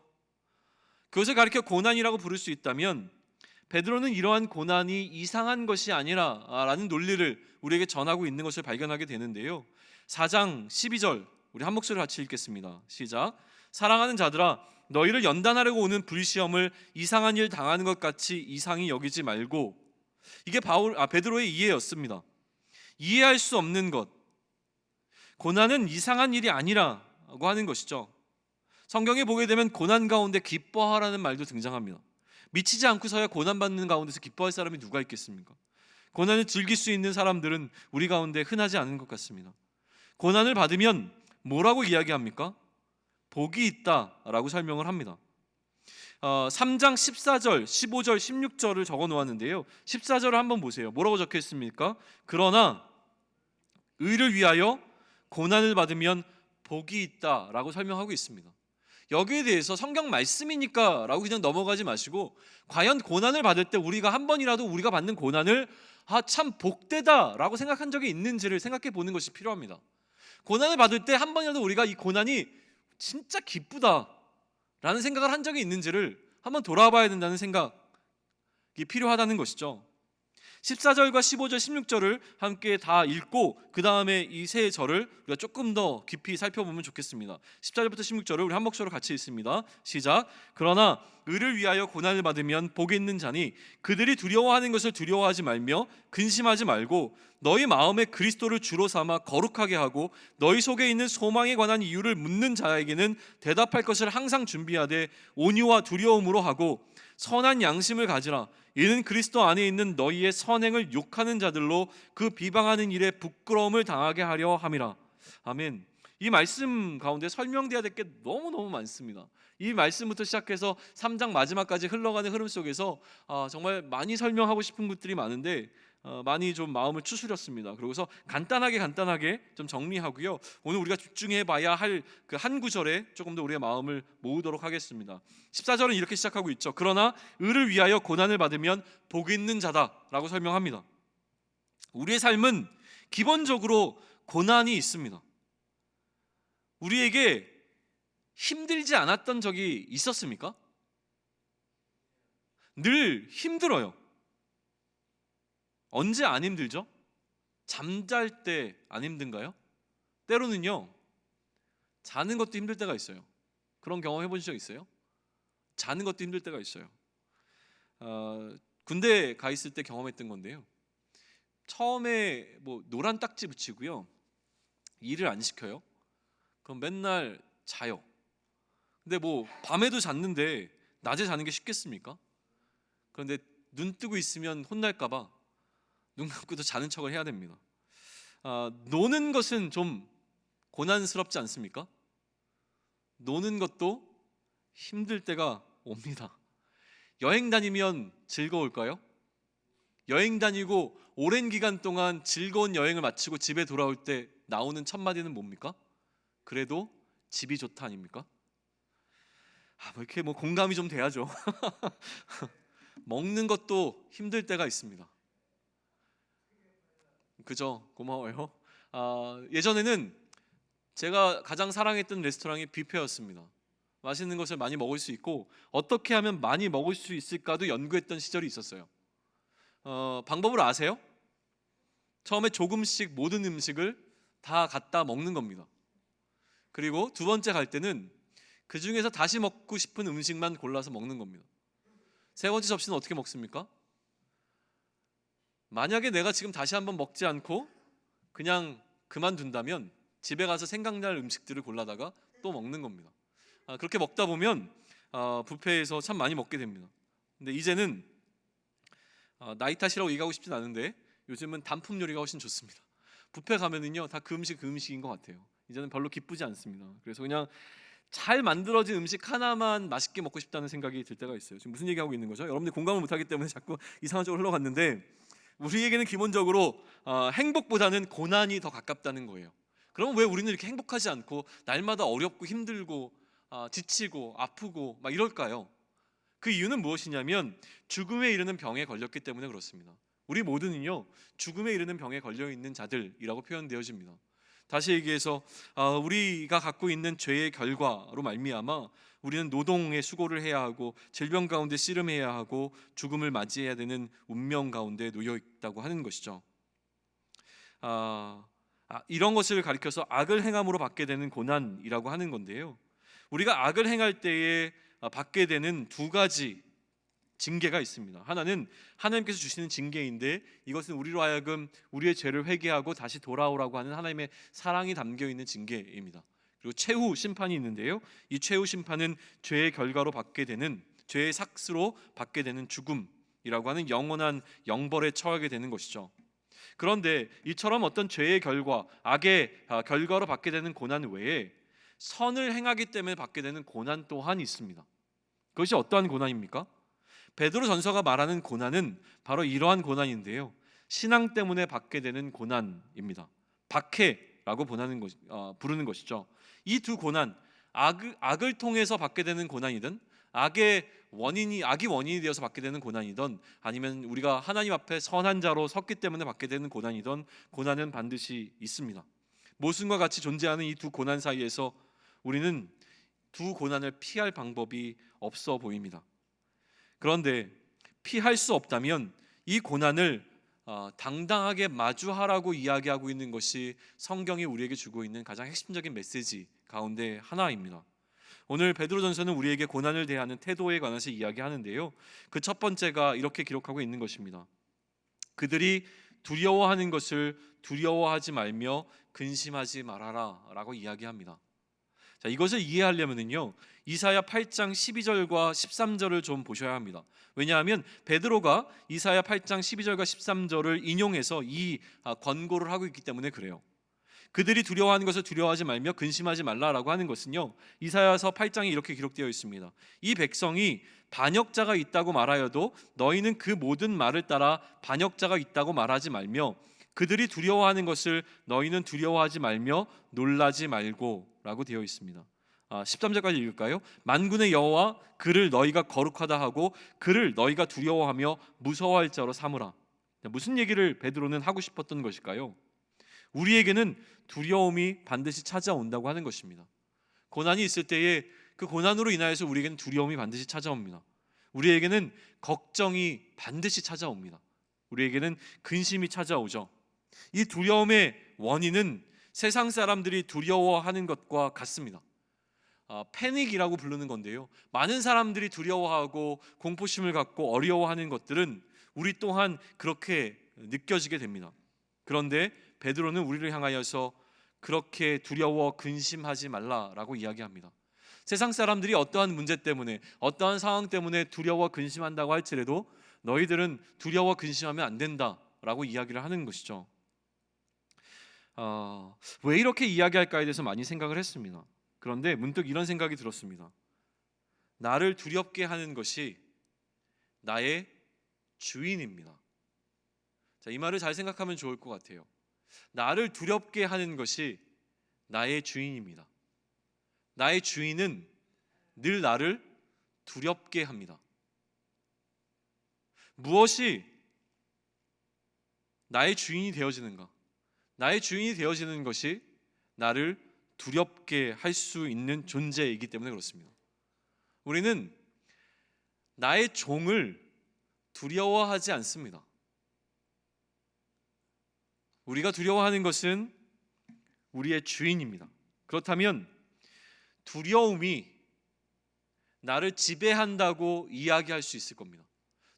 그것을 가리켜 고난이라고 부를 수 있다면 베드로는 이러한 고난이 이상한 것이 아니라라는 논리를 우리에게 전하고 있는 것을 발견하게 되는데요. 4장 12절 우리 한 목소리로 같이 읽겠습니다. 시작. 사랑하는 자들아 너희를 연단하려고 오는 불시험을 이상한 일 당하는 것 같이 이상히 여기지 말고. 이게 베드로의 이해였습니다. 이해할 수 없는 것, 고난은 이상한 일이 아니라고 하는 것이죠. 성경에 보게 되면 고난 가운데 기뻐하라는 말도 등장합니다. 미치지 않고서야 고난받는 가운데서 기뻐할 사람이 누가 있겠습니까? 고난을 즐길 수 있는 사람들은 우리 가운데 흔하지 않은 것 같습니다. 고난을 받으면 뭐라고 이야기합니까? 복이 있다라고 설명을 합니다. 3장 14절, 15절, 16절을 적어 놓았는데요. 14절을 한번 보세요. 뭐라고 적혀 있습니까? 그러나 의를 위하여 고난을 받으면 복이 있다라고 설명하고 있습니다. 여기에 대해서 성경 말씀이니까 라고 그냥 넘어가지 마시고, 과연 고난을 받을 때 우리가 한 번이라도 우리가 받는 고난을 참 복되다 라고 생각한 적이 있는지를 생각해 보는 것이 필요합니다. 고난을 받을 때 한 번이라도 우리가 이 고난이 진짜 기쁘다 라는 생각을 한 적이 있는지를 한번 돌아봐야 된다는 생각이 필요하다는 것이죠. 14절과 15절, 16절을 함께 다 읽고 그 다음에 이 세 절을 우리가 조금 더 깊이 살펴보면 좋겠습니다. 14절부터 16절을 우리 한 목소리로 같이 읽습니다. 시작. 그러나 의를 위하여 고난을 받으면 복이 있는 자니 그들이 두려워하는 것을 두려워하지 말며 근심하지 말고 너희 마음에 그리스도를 주로 삼아 거룩하게 하고 너희 속에 있는 소망에 관한 이유를 묻는 자에게는 대답할 것을 항상 준비하되 온유와 두려움으로 하고 선한 양심을 가지라. 이는 그리스도 안에 있는 너희의 선행을 욕하는 자들로 그 비방하는 일에 부끄러움을 당하게 하려 함이라. 아멘. 이 말씀 가운데 설명돼야 될 게 너무너무 많습니다. 이 말씀부터 시작해서 3장 마지막까지 흘러가는 흐름 속에서 정말 많이 설명하고 싶은 것들이 많은데 많이 좀 마음을 추스렸습니다. 그러고서 간단하게 좀 정리하고요, 오늘 우리가 집중해 봐야 할 그 한 구절에 조금 더 우리의 마음을 모으도록 하겠습니다. 14절은 이렇게 시작하고 있죠. 그러나 의를 위하여 고난을 받으면 복이 있는 자다라고 설명합니다. 우리의 삶은 기본적으로 고난이 있습니다. 우리에게 힘들지 않았던 적이 있었습니까? 늘 힘들어요. 언제 안 힘들죠? 잠잘 때 안 힘든가요? 때로는요, 자는 것도 힘들 때가 있어요. 그런 경험 해보신 적 있어요? 자는 것도 힘들 때가 있어요. 군대 가 있을 때 경험했던 건데요, 처음에 뭐 노란 딱지 붙이고요, 일을 안 시켜요. 그럼 맨날 자요. 근데 뭐 밤에도 잤는데 낮에 자는 게 쉽겠습니까? 그런데 눈 뜨고 있으면 혼날까봐 눈 감고도 자는 척을 해야 됩니다. 노는 것은 좀 고난스럽지 않습니까? 노는 것도 힘들 때가 옵니다. 여행 다니면 즐거울까요? 여행 다니고 오랜 기간 동안 즐거운 여행을 마치고 집에 돌아올 때 나오는 첫 마디는 뭡니까? 그래도 집이 좋다 아닙니까? 이렇게 공감이 좀 돼야죠. 먹는 것도 힘들 때가 있습니다. 그죠? 고마워요. 예전에는 제가 가장 사랑했던 레스토랑이 뷔페였습니다. 맛있는 것을 많이 먹을 수 있고 어떻게 하면 많이 먹을 수 있을까도 연구했던 시절이 있었어요. 방법을 아세요? 처음에 조금씩 모든 음식을 다 갖다 먹는 겁니다. 그리고 두 번째 갈 때는 그 중에서 다시 먹고 싶은 음식만 골라서 먹는 겁니다. 세 번째 접시는 어떻게 먹습니까? 만약에 내가 지금 다시 한번 먹지 않고 그냥 그만둔다면 집에 가서 생각날 음식들을 골라다가 또 먹는 겁니다. 그렇게 먹다 보면 뷔페에서 참 많이 먹게 됩니다. 근데 이제는 나이 탓이라고 얘기하고 싶진 않은데 요즘은 단품 요리가 훨씬 좋습니다. 뷔페 가면은요 다 그 음식인 것 같아요. 이제는 별로 기쁘지 않습니다. 그래서 그냥 잘 만들어진 음식 하나만 맛있게 먹고 싶다는 생각이 들 때가 있어요. 지금 무슨 얘기하고 있는 거죠? 여러분들이 공감을 못하기 때문에 자꾸 이상한 쪽으로 흘러갔는데, 우리에게는 기본적으로 행복보다는 고난이 더 가깝다는 거예요. 그럼 왜 우리는 이렇게 행복하지 않고 날마다 어렵고 힘들고 지치고 아프고 막 이럴까요? 그 이유는 무엇이냐면 죽음에 이르는 병에 걸렸기 때문에 그렇습니다. 우리 모두는요 죽음에 이르는 병에 걸려있는 자들이라고 표현되어집니다. 다시 얘기해서 우리가 갖고 있는 죄의 결과로 말미암아 우리는 노동의 수고를 해야 하고 질병 가운데 씨름해야 하고 죽음을 맞이해야 되는 운명 가운데 놓여 있다고 하는 것이죠. 이런 것을 가리켜서 악을 행함으로 받게 되는 고난이라고 하는 건데요, 우리가 악을 행할 때에 받게 되는 두 가지 징계가 있습니다. 하나는 하나님께서 주시는 징계인데 이것은 우리로 하여금 우리의 죄를 회개하고 다시 돌아오라고 하는 하나님의 사랑이 담겨 있는 징계입니다. 그리고 최후 심판이 있는데요, 이 최후 심판은 죄의 결과로 받게 되는, 죄의 삭스로 받게 되는 죽음이라고 하는 영원한 영벌에 처하게 되는 것이죠. 그런데 이처럼 어떤 죄의 결과, 악의 결과로 받게 되는 고난 외에 선을 행하기 때문에 받게 되는 고난 또한 있습니다. 그것이 어떠한 고난입니까? 베드로 전서가 말하는 고난은 바로 이러한 고난인데요, 신앙 때문에 받게 되는 고난입니다. 박해 관계라고 부르는 것이죠. 이 두 고난, 악을 통해서 받게 되는 고난이든 악이 원인이 되어서 받게 되는 고난이든 아니면 우리가 하나님 앞에 선한 자로 섰기 때문에 받게 되는 고난이든 고난은 반드시 있습니다. 모순과 같이 존재하는 이 두 고난 사이에서 우리는 두 고난을 피할 방법이 없어 보입니다. 그런데 피할 수 없다면 이 고난을 당당하게 마주하라고 이야기하고 있는 것이 성경이 우리에게 주고 있는 가장 핵심적인 메시지 가운데 하나입니다. 오늘 베드로전서는 우리에게 고난을 대하는 태도에 관해서 이야기하는데요, 그 첫 번째가 이렇게 기록하고 있는 것입니다. 그들이 두려워하는 것을 두려워하지 말며 근심하지 말아라 라고 이야기합니다. 자, 이것을 이해하려면요, 이사야 8장 12절과 13절을 좀 보셔야 합니다. 왜냐하면 베드로가 이사야 8장 12절과 13절을 인용해서 이 권고를 하고 있기 때문에 그래요. 그들이 두려워하는 것을 두려워하지 말며 근심하지 말라라고 하는 것은요, 이사야서 8장에 이렇게 기록되어 있습니다. 이 백성이 반역자가 있다고 말하여도 너희는 그 모든 말을 따라 반역자가 있다고 말하지 말며 그들이 두려워하는 것을 너희는 두려워하지 말며 놀라지 말고 라고 되어 있습니다. 13절까지 읽을까요? 만군의 여호와 그를 너희가 거룩하다 하고 그를 너희가 두려워하며 무서워할 자로 삼으라. 무슨 얘기를 베드로는 하고 싶었던 것일까요? 우리에게는 두려움이 반드시 찾아온다고 하는 것입니다. 고난이 있을 때에 그 고난으로 인하여서 우리에게는 두려움이 반드시 찾아옵니다. 우리에게는 걱정이 반드시 찾아옵니다. 우리에게는 근심이 찾아오죠. 이 두려움의 원인은 세상 사람들이 두려워하는 것과 같습니다. 패닉이라고 부르는 건데요, 많은 사람들이 두려워하고 공포심을 갖고 어려워하는 것들은 우리 또한 그렇게 느껴지게 됩니다. 그런데 베드로는 우리를 향하여서 그렇게 두려워 근심하지 말라라고 이야기합니다. 세상 사람들이 어떠한 문제 때문에 어떠한 상황 때문에 두려워 근심한다고 할지라도 너희들은 두려워 근심하면 안 된다라고 이야기를 하는 것이죠. 왜 이렇게 이야기할까에 대해서 많이 생각을 했습니다. 그런데 문득 이런 생각이 들었습니다. 나를 두렵게 하는 것이 나의 주인입니다. 자, 이 말을 잘 생각하면 좋을 것 같아요. 나를 두렵게 하는 것이 나의 주인입니다. 나의 주인은 늘 나를 두렵게 합니다. 무엇이 나의 주인이 되어지는가? 나의 주인이 되어지는 것이 나를 두렵게 할 수 있는 존재이기 때문에 그렇습니다. 우리는 나의 종을 두려워하지 않습니다. 우리가 두려워하는 것은 우리의 주인입니다. 그렇다면 두려움이 나를 지배한다고 이야기할 수 있을 겁니다.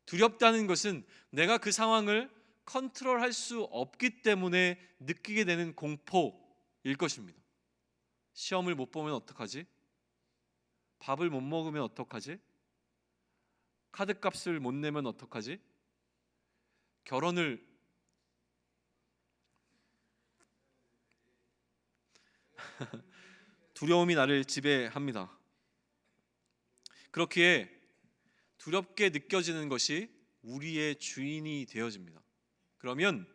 두렵다는 것은 내가 그 상황을 컨트롤할 수 없기 때문에 느끼게 되는 공포일 것입니다. 시험을 못 보면 어떡하지? 밥을 못 먹으면 어떡하지? 카드값을 못 내면 어떡하지? 결혼을 두려움이 나를 지배합니다. 그렇기에 두렵게 느껴지는 것이 우리의 주인이 되어집니다. 그러면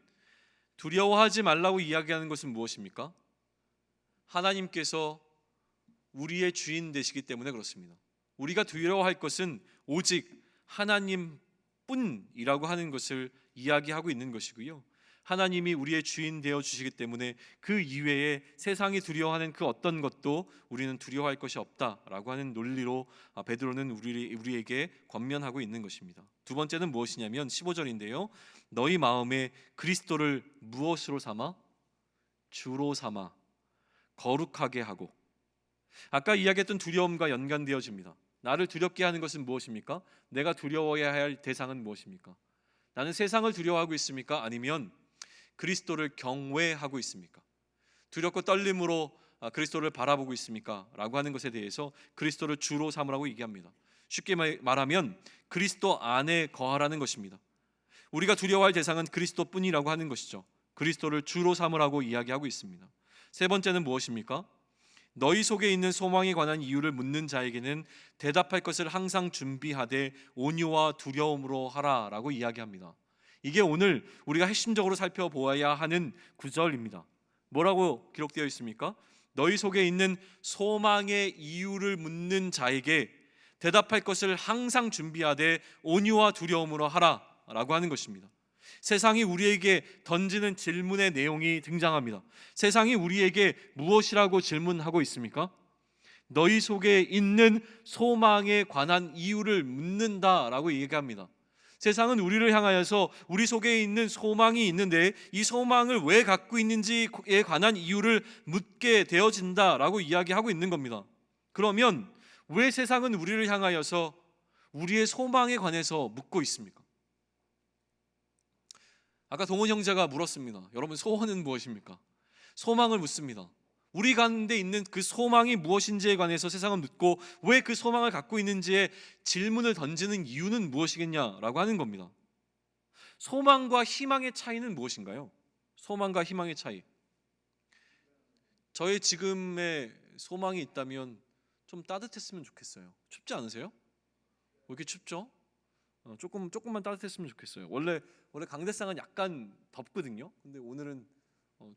두려워하지 말라고 이야기하는 것은 무엇입니까? 하나님께서 우리의 주인 되시기 때문에 그렇습니다. 우리가 두려워할 것은 오직 하나님뿐이라고 하는 것을 이야기하고 있는 것이고요, 하나님이 우리의 주인 되어 주시기 때문에 그 이외에 세상이 두려워하는 그 어떤 것도 우리는 두려워할 것이 없다라고 하는 논리로 베드로는 우리에게 권면하고 있는 것입니다. 두 번째는 무엇이냐면 15절인데요. 너희 마음에 그리스도를 무엇으로 삼아? 주로 삼아 거룩하게 하고. 아까 이야기했던 두려움과 연관되어집니다. 나를 두렵게 하는 것은 무엇입니까? 내가 두려워해야 할 대상은 무엇입니까? 나는 세상을 두려워하고 있습니까? 아니면 그리스도를 경외하고 있습니까? 두렵고 떨림으로 그리스도를 바라보고 있습니까? 라고 하는 것에 대해서 그리스도를 주로 삼으라고 얘기합니다. 쉽게 말하면 그리스도 안에 거하라는 것입니다. 우리가 두려워할 대상은 그리스도뿐이라고 하는 것이죠. 그리스도를 주로 삼으라고 이야기하고 있습니다. 세 번째는 무엇입니까? 너희 속에 있는 소망에 관한 이유를 묻는 자에게는 대답할 것을 항상 준비하되 온유와 두려움으로 하라라고 이야기합니다. 이게 오늘 우리가 핵심적으로 살펴보아야 하는 구절입니다. 뭐라고 기록되어 있습니까? 너희 속에 있는 소망의 이유를 묻는 자에게 대답할 것을 항상 준비하되 온유와 두려움으로 하라 라고 하는 것입니다. 세상이 우리에게 던지는 질문의 내용이 등장합니다. 세상이 우리에게 무엇이라고 질문하고 있습니까? 너희 속에 있는 소망에 관한 이유를 묻는다라고 얘기합니다. 세상은 우리를 향하여서 우리 속에 있는 소망이 있는데 이 소망을 왜 갖고 있는지에 관한 이유를 묻게 되어진다라고 이야기하고 있는 겁니다. 그러면 왜 세상은 우리를 향하여서 우리의 소망에 관해서 묻고 있습니까? 아까 동원 형제가 물었습니다. 여러분, 소원은 무엇입니까? 소망을 묻습니다. 우리 가운데 있는 그 소망이 무엇인지에 관해서 세상은 묻고 왜 그 소망을 갖고 있는지에 질문을 던지는 이유는 무엇이겠냐라고 하는 겁니다. 소망과 희망의 차이는 무엇인가요? 소망과 희망의 차이. 저의 지금의 소망이 있다면 좀 따뜻했으면 좋겠어요. 춥지 않으세요? 왜 이렇게 춥죠? 조금만 따뜻했으면 좋겠어요. 원래 강대상은 약간 덥거든요. 근데 오늘은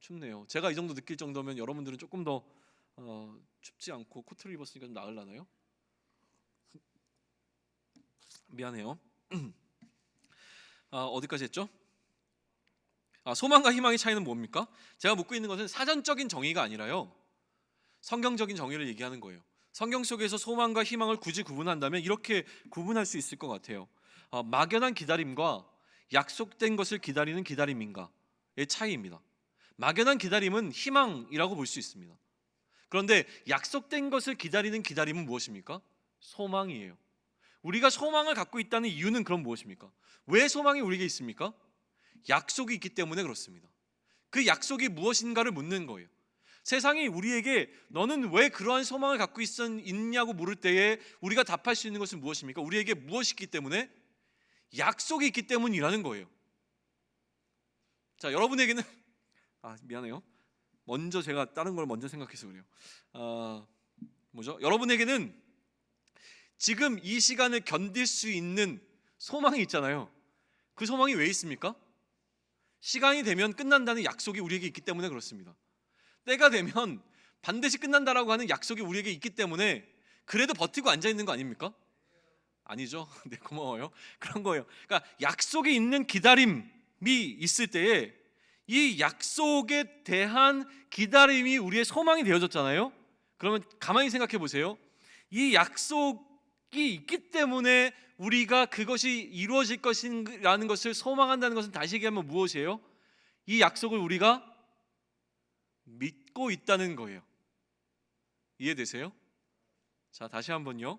춥네요. 제가 이 정도 느낄 정도면 여러분들은 조금 더 춥지 않고 코트를 입었으니까 좀 나으려나요? 미안해요. 어디까지 했죠? 소망과 희망의 차이는 뭡니까? 제가 묻고 있는 것은 사전적인 정의가 아니라요, 성경적인 정의를 얘기하는 거예요. 성경 속에서 소망과 희망을 굳이 구분한다면 이렇게 구분할 수 있을 것 같아요. 막연한 기다림과 약속된 것을 기다리는 기다림인가의 차이입니다. 막연한 기다림은 희망이라고 볼 수 있습니다. 그런데 약속된 것을 기다리는 기다림은 무엇입니까? 소망이에요. 우리가 소망을 갖고 있다는 이유는 그럼 무엇입니까? 왜 소망이 우리에게 있습니까? 약속이 있기 때문에 그렇습니다. 그 약속이 무엇인가를 묻는 거예요. 세상이 우리에게 너는 왜 그러한 소망을 갖고 있냐고 물을 때에 우리가 답할 수 있는 것은 무엇입니까? 우리에게 무엇이 있기 때문에? 약속이 있기 때문이라는 거예요. 자, 여러분에게는 미안해요. 먼저 제가 다른 걸 먼저 생각해서 그래요. 여러분에게는 지금 이 시간을 견딜 수 있는 소망이 있잖아요. 그 소망이 왜 있습니까? 시간이 되면 끝난다는 약속이 우리에게 있기 때문에 그렇습니다. 때가 되면 반드시 끝난다라고 하는 약속이 우리에게 있기 때문에 그래도 버티고 앉아 있는 거 아닙니까? 아니죠. 네, 고마워요. 그런 거예요. 그러니까 약속이 있는 기다림이 있을 때에 이 약속에 대한 기다림이 우리의 소망이 되어졌잖아요. 그러면 가만히 생각해 보세요. 이 약속이 있기 때문에 우리가 그것이 이루어질 것이라는 것을 소망한다는 것은 다시 얘기하면 무엇이에요? 이 약속을 우리가 믿고 있다는 거예요. 이해되세요? 자, 다시 한번요.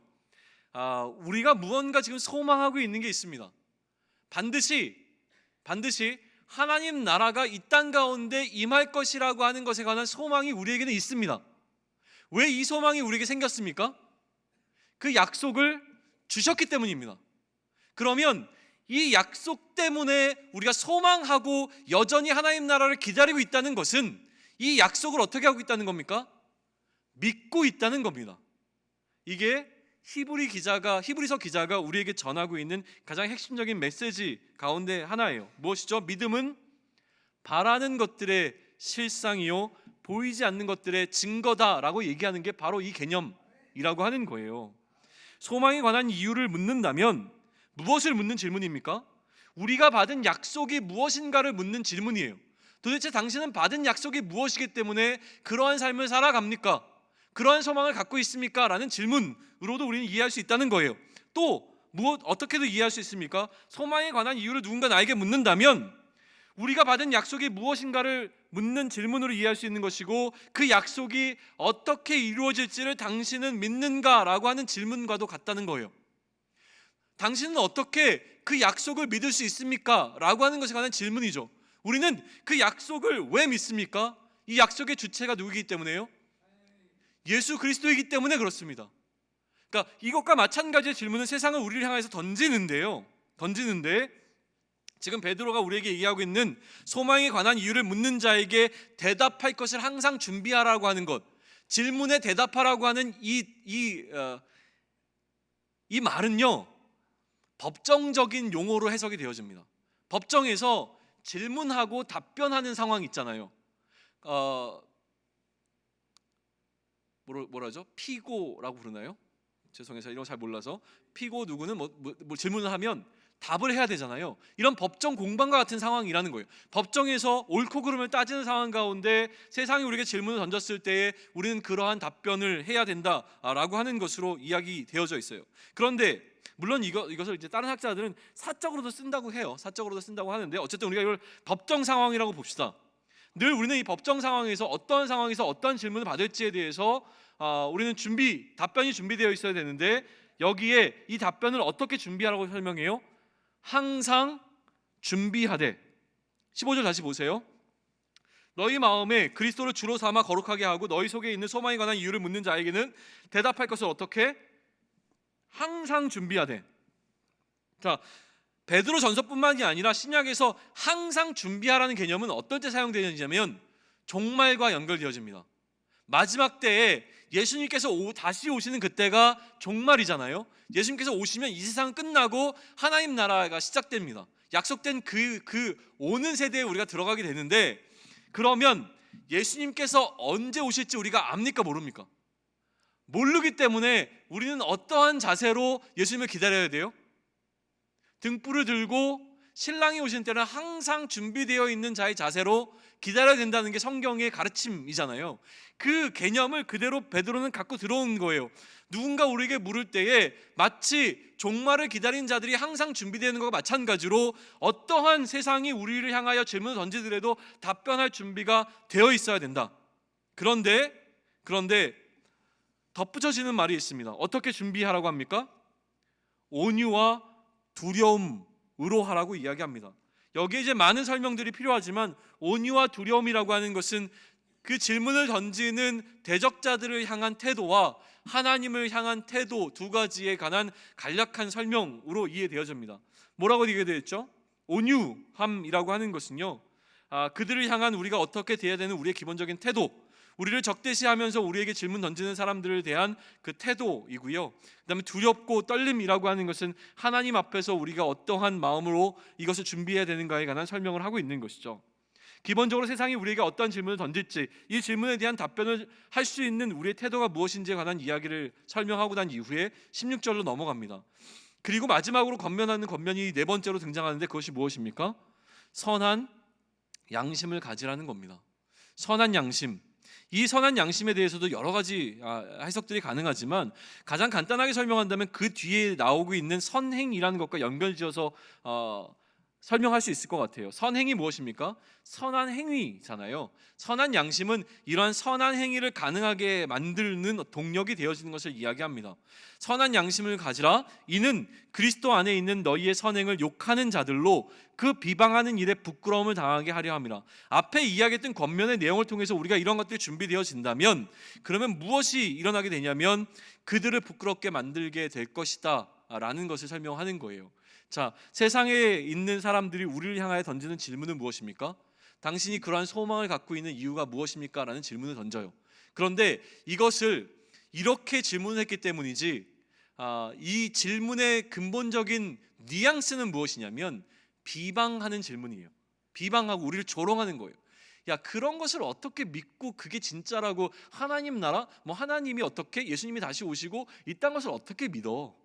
우리가 무언가 지금 소망하고 있는 게 있습니다. 반드시 하나님 나라가 이 땅 가운데 임할 것이라고 하는 것에 관한 소망이 우리에게는 있습니다. 왜 이 소망이 우리에게 생겼습니까? 그 약속을 주셨기 때문입니다. 그러면 이 약속 때문에 우리가 소망하고 여전히 하나님 나라를 기다리고 있다는 것은 이 약속을 어떻게 하고 있다는 겁니까? 믿고 있다는 겁니다. 이게 히브리서 기자가 우리에게 전하고 있는 가장 핵심적인 메시지 가운데 하나예요. 무엇이죠? 믿음은 바라는 것들의 실상이요 보이지 않는 것들의 증거다라고 얘기하는 게 바로 이 개념이라고 하는 거예요. 소망에 관한 이유를 묻는다면 무엇을 묻는 질문입니까? 우리가 받은 약속이 무엇인가를 묻는 질문이에요. 도대체 당신은 받은 약속이 무엇이기 때문에 그러한 삶을 살아갑니까? 그러한 소망을 갖고 있습니까? 라는 질문으로도 우리는 이해할 수 있다는 거예요. 또 어떻게도 이해할 수 있습니까? 소망에 관한 이유를 누군가 나에게 묻는다면 우리가 받은 약속이 무엇인가를 묻는 질문으로 이해할 수 있는 것이고, 그 약속이 어떻게 이루어질지를 당신은 믿는가라고 하는 질문과도 같다는 거예요. 당신은 어떻게 그 약속을 믿을 수 있습니까? 라고 하는 것에 관한 질문이죠. 우리는 그 약속을 왜 믿습니까? 이 약속의 주체가 누구이기 때문에요? 예수 그리스도이기 때문에 그렇습니다. 그러니까 이것과 마찬가지의 질문은 세상은 우리를 향해서 던지는데 지금 베드로가 우리에게 얘기하고 있는 소망에 관한 이유를 묻는 자에게 대답할 것을 항상 준비하라고 하는 것, 질문에 대답하라고 하는 이 말은요, 법정적인 용어로 해석이 되어집니다. 법정에서 질문하고 답변하는 상황이 있잖아요. 뭐라죠? 피고라고 부르나요? 죄송해요, 제가 이런 거 잘 몰라서. 피고 누구는 뭐 질문을 하면 답을 해야 되잖아요. 이런 법정 공방과 같은 상황이라는 거예요. 법정에서 옳고 그름을 따지는 상황 가운데 세상이 우리에게 질문을 던졌을 때에 우리는 그러한 답변을 해야 된다라고 하는 것으로 이야기되어져 있어요. 그런데 물론 이것을 이제 다른 학자들은 사적으로도 쓴다고 해요. 사적으로도 쓴다고 하는데 어쨌든 우리가 이걸 법정 상황이라고 봅시다. 늘 우리는 이 법정 상황에서 어떤 상황에서 어떤 질문을 받을지에 대해서 우리는 답변이 준비되어 있어야 되는데, 여기에 이 답변을 어떻게 준비하라고 설명해요? 항상 준비하되. 15절 다시 보세요. 너희 마음에 그리스도를 주로 삼아 거룩하게 하고 너희 속에 있는 소망에 관한 이유를 묻는 자에게는 대답할 것을 어떻게? 항상 준비하되. 자, 베드로 전서뿐만이 아니라 신약에서 항상 준비하라는 개념은 어떨 때 사용되느냐면 종말과 연결되어집니다. 마지막 때에 예수님께서 다시 오시는 그때가 종말이잖아요. 예수님께서 오시면 이 세상은 끝나고 하나님 나라가 시작됩니다. 약속된 그 오는 세대에 우리가 들어가게 되는데, 그러면 예수님께서 언제 오실지 우리가 압니까 모릅니까? 모르기 때문에 우리는 어떠한 자세로 예수님을 기다려야 돼요? 등불을 들고 신랑이 오신 때는 항상 준비되어 있는 자의 자세로 기다려야 된다는 게 성경의 가르침이잖아요. 그 개념을 그대로 베드로는 갖고 들어온 거예요. 누군가 우리에게 물을 때에 마치 종말을 기다리는 자들이 항상 준비되는 것과 마찬가지로 어떠한 세상이 우리를 향하여 질문을 던지더라도 답변할 준비가 되어 있어야 된다. 그런데 덧붙여지는 말이 있습니다. 어떻게 준비하라고 합니까? 온유와 두려움으로 하라고 이야기합니다. 여기에 이제 많은 설명들이 필요하지만 온유와 두려움이라고 하는 것은 그 질문을 던지는 대적자들을 향한 태도와 하나님을 향한 태도 두 가지에 관한 간략한 설명으로 이해되어집니다. 뭐라고 이해되었죠? 온유함이라고 하는 것은요, 그들을 향한 우리가 어떻게 대해야 되는 우리의 기본적인 태도, 우리를 적대시하면서 우리에게 질문 던지는 사람들에 대한 그 태도이고요. 그다음에 두렵고 떨림이라고 하는 것은 하나님 앞에서 우리가 어떠한 마음으로 이것을 준비해야 되는가에 관한 설명을 하고 있는 것이죠. 기본적으로 세상이 우리에게 어떤 질문을 던질지, 이 질문에 대한 답변을 할 수 있는 우리의 태도가 무엇인지에 관한 이야기를 설명하고 난 이후에 16절로 넘어갑니다. 그리고 마지막으로 권면하는 권면이 네 번째로 등장하는데 그것이 무엇입니까? 선한 양심을 가지라는 겁니다. 선한 양심. 이 선한 양심에 대해서도 여러 가지 해석들이 가능하지만 가장 간단하게 설명한다면 그 뒤에 나오고 있는 선행이라는 것과 연결지어서 설명할 수 있을 것 같아요. 선행이 무엇입니까? 선한 행위잖아요. 선한 양심은 이러한 선한 행위를 가능하게 만드는 동력이 되어지는 것을 이야기합니다. 선한 양심을 가지라. 이는 그리스도 안에 있는 너희의 선행을 욕하는 자들로 그 비방하는 일에 부끄러움을 당하게 하려 함이라. 앞에 이야기했던 권면의 내용을 통해서 우리가 이런 것들이 준비되어진다면 그러면 무엇이 일어나게 되냐면 그들을 부끄럽게 만들게 될 것이다 라는 것을 설명하는 거예요. 자, 세상에 있는 사람들이 우리를 향하여 던지는 질문은 무엇입니까? 당신이 그러한 소망을 갖고 있는 이유가 무엇입니까? 라는 질문을 던져요. 그런데 이것을 이렇게 질문을 했기 때문이지 이 질문의 근본적인 뉘앙스는 무엇이냐면 비방하는 질문이에요. 비방하고 우리를 조롱하는 거예요. 야, 그런 것을 어떻게 믿고 그게 진짜라고, 하나님 나라, 하나님이 어떻게, 예수님이 다시 오시고 이딴 것을 어떻게 믿어?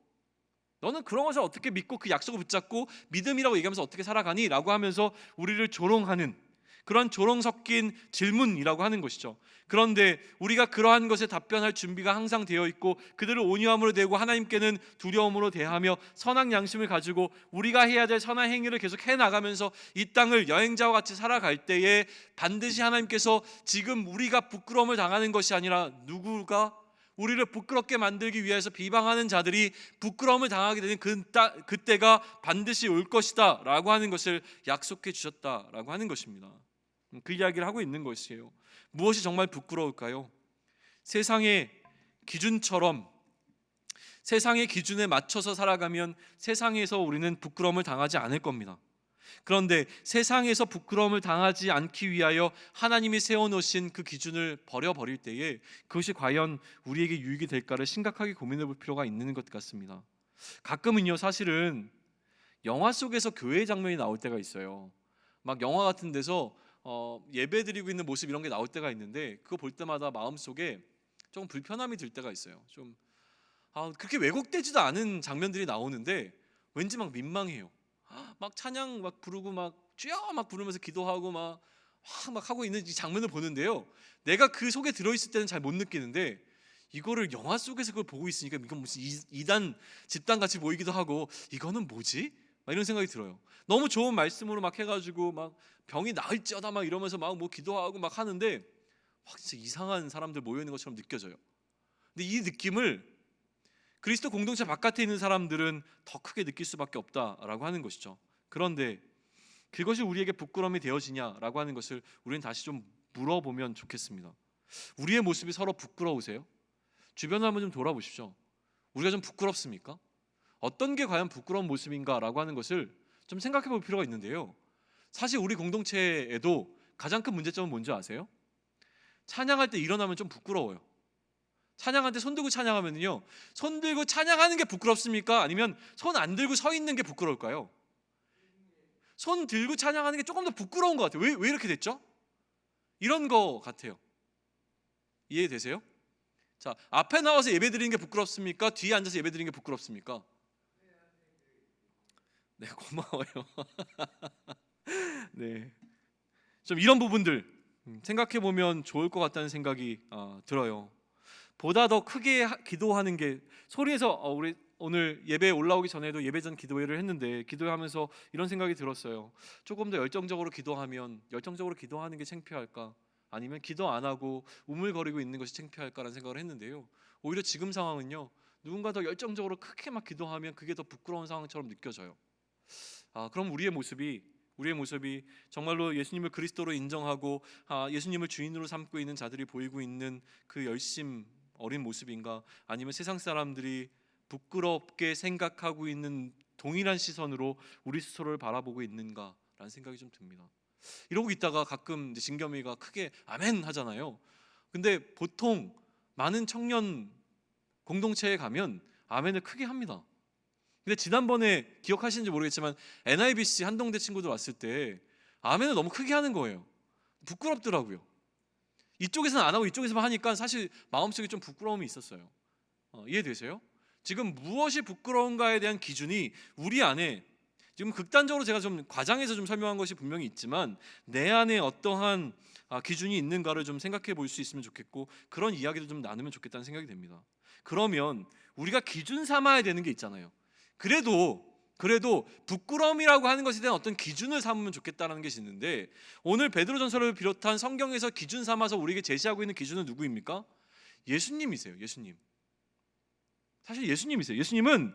너는 그런 것을 어떻게 믿고 그 약속을 붙잡고 믿음이라고 얘기하면서 어떻게 살아가니? 라고 하면서 우리를 조롱하는 그런 조롱 섞인 질문이라고 하는 것이죠. 그런데 우리가 그러한 것에 답변할 준비가 항상 되어 있고 그들을 온유함으로 대하고 하나님께는 두려움으로 대하며 선한 양심을 가지고 우리가 해야 될 선한 행위를 계속 해나가면서 이 땅을 여행자와 같이 살아갈 때에 반드시 하나님께서 지금 우리가 부끄러움을 당하는 것이 아니라 누구가 우리를 부끄럽게 만들기 위해서 비방하는 자들이 부끄러움을 당하게 되는 그때가 반드시 올 것이다 라고 하는 것을 약속해 주셨다라고 하는 것입니다. 그 이야기를 하고 있는 것이에요. 무엇이 정말 부끄러울까요? 세상의 기준처럼 세상의 기준에 맞춰서 살아가면 세상에서 우리는 부끄러움을 당하지 않을 겁니다. 그런데 세상에서 부끄러움을 당하지 않기 위하여 하나님이 세워놓으신 그 기준을 버려버릴 때에 그것이 과연 우리에게 유익이 될까를 심각하게 고민해 볼 필요가 있는 것 같습니다. 가끔은요, 사실은 영화 속에서 교회 장면이 나올 때가 있어요. 막 영화 같은 데서 예배 드리고 있는 모습 이런 게 나올 때가 있는데 그거 볼 때마다 마음속에 조금 불편함이 들 때가 있어요. 좀 그렇게 왜곡되지도 않은 장면들이 나오는데 왠지 막 민망해요. 막 찬양 막 부르고 막 주여 막 부르면서 기도하고 막 하고 있는 이 장면을 보는데요, 내가 그 속에 들어있을 때는 잘 못 느끼는데 이거를 영화 속에서 그걸 보고 있으니까 이건 무슨 이단 집단 같이 보이기도 하고 이거는 뭐지? 막 이런 생각이 들어요. 너무 좋은 말씀으로 막 해가지고 막 병이 나을지어다 막 이러면서 막 뭐 기도하고 막 하는데 확 진짜 이상한 사람들 모여 있는 것처럼 느껴져요. 근데 이 느낌을 그리스도 공동체 바깥에 있는 사람들은 더 크게 느낄 수밖에 없다라고 하는 것이죠. 그런데 그것이 우리에게 부끄러움이 되어지냐라고 하는 것을 우리는 다시 좀 물어보면 좋겠습니다. 우리의 모습이 서로 부끄러우세요? 주변을 한번 좀 돌아보십시오. 우리가 좀 부끄럽습니까? 어떤 게 과연 부끄러운 모습인가라고 하는 것을 좀 생각해 볼 필요가 있는데요, 사실 우리 공동체에도 가장 큰 문제점은 뭔지 아세요? 찬양할 때 일어나면 좀 부끄러워요. 찬양할 때 손 들고 찬양하면요, 손 들고 찬양하는 게 부끄럽습니까? 아니면 손 안 들고 서 있는 게 부끄러울까요? 손 들고 찬양하는 게 조금 더 부끄러운 것 같아요. 왜 이렇게 됐죠? 이런 거 같아요. 이해되세요? 자, 앞에 나와서 예배 드리는 게 부끄럽습니까? 뒤에 앉아서 예배 드리는 게 부끄럽습니까? 네, 고마워요. 네, 좀 이런 부분들 생각해 보면 좋을 것 같다는 생각이 들어요. 보다 더 크게 기도하는 게 소리에서 우리 오늘 예배에 올라오기 전에도 예배 전 기도회를 했는데 기도하면서 이런 생각이 들었어요. 조금 더 열정적으로 기도하는 게 창피할까? 아니면 기도 안 하고 우물거리고 있는 것이 창피할까라는 생각을 했는데요, 오히려 지금 상황은요, 누군가 더 열정적으로 크게 막 기도하면 그게 더 부끄러운 상황처럼 느껴져요. 그럼 우리의 모습이 정말로 예수님을 그리스도로 인정하고 예수님을 주인으로 삼고 있는 자들이 보이고 있는 그 열심 어린 모습인가? 아니면 세상 사람들이 부끄럽게 생각하고 있는 동일한 시선으로 우리 스스로를 바라보고 있는가라는 생각이 좀 듭니다. 이러고 있다가 가끔 진겸이가 크게 아멘 하잖아요. 근데 보통 많은 청년 공동체에 가면 아멘을 크게 합니다. 근데 지난번에 기억하시는지 모르겠지만 NIBC 한동대 친구들 왔을 때 아멘을 너무 크게 하는 거예요. 부끄럽더라고요. 이쪽에서는 안 하고 이쪽에서만 하니까 사실 마음속에 좀 부끄러움이 있었어요. 이해되세요? 지금 무엇이 부끄러운가에 대한 기준이 우리 안에, 지금 극단적으로 제가 좀 과장해서 좀 설명한 것이 분명히 있지만 내 안에 어떠한 기준이 있는가를 좀 생각해 볼 수 있으면 좋겠고, 그런 이야기도 좀 나누면 좋겠다는 생각이 듭니다. 그러면 우리가 기준 삼아야 되는 게 있잖아요. 그래도 부끄러움이라고 하는 것에 대한 어떤 기준을 삼으면 좋겠다는 것이 있는데, 오늘 베드로전서를 비롯한 성경에서 기준 삼아서 우리에게 제시하고 있는 기준은 누구입니까? 예수님이세요. 예수님. 사실 예수님이세요. 예수님은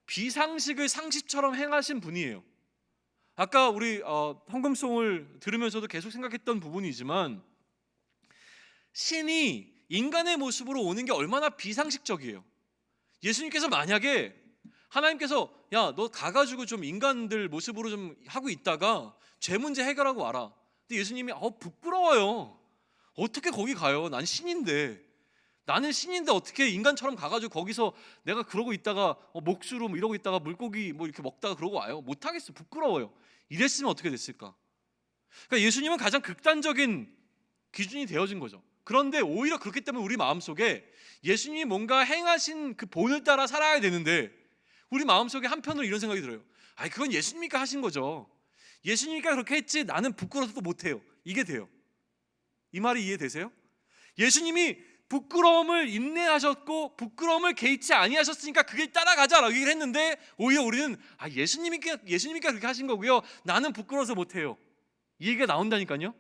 비상식을 상식처럼 행하신 분이에요. 아까 우리 헌금송을 들으면서도 계속 생각했던 부분이지만, 신이 인간의 모습으로 오는 게 얼마나 비상식적이에요. 예수님께서 만약에 하나님께서 야, 너 가가지고 좀 인간들 모습으로 좀 하고 있다가 죄 문제 해결하고 와라. 근데 예수님이 부끄러워요. 어떻게 거기 가요? 나는 신인데 어떻게 인간처럼 가가지고 거기서 내가 그러고 있다가 목수로 뭐 이러고 있다가 물고기 뭐 이렇게 먹다가 그러고 와요? 못하겠어. 부끄러워요. 이랬으면 어떻게 됐을까? 그러니까 예수님은 가장 극단적인 기준이 되어진 거죠. 그런데 오히려 그렇기 때문에 우리 마음속에 예수님이 뭔가 행하신 그 본을 따라 살아야 되는데, 우리 마음속에 한편으로 이런 생각이 들어요. 그건 예수님이니까 하신 거죠. 예수님이니까 그렇게 했지 나는 부끄러워서 못해요. 이게 돼요. 이 말이 이해되세요? 예수님이 부끄러움을 인내하셨고 부끄러움을 개의치 아니하셨으니까 그게 따라가자라고 얘기를 했는데, 오히려 우리는 예수님이니까 그렇게 하신 거고요, 나는 부끄러워서 못해요. 이 얘기가 나온다니까요.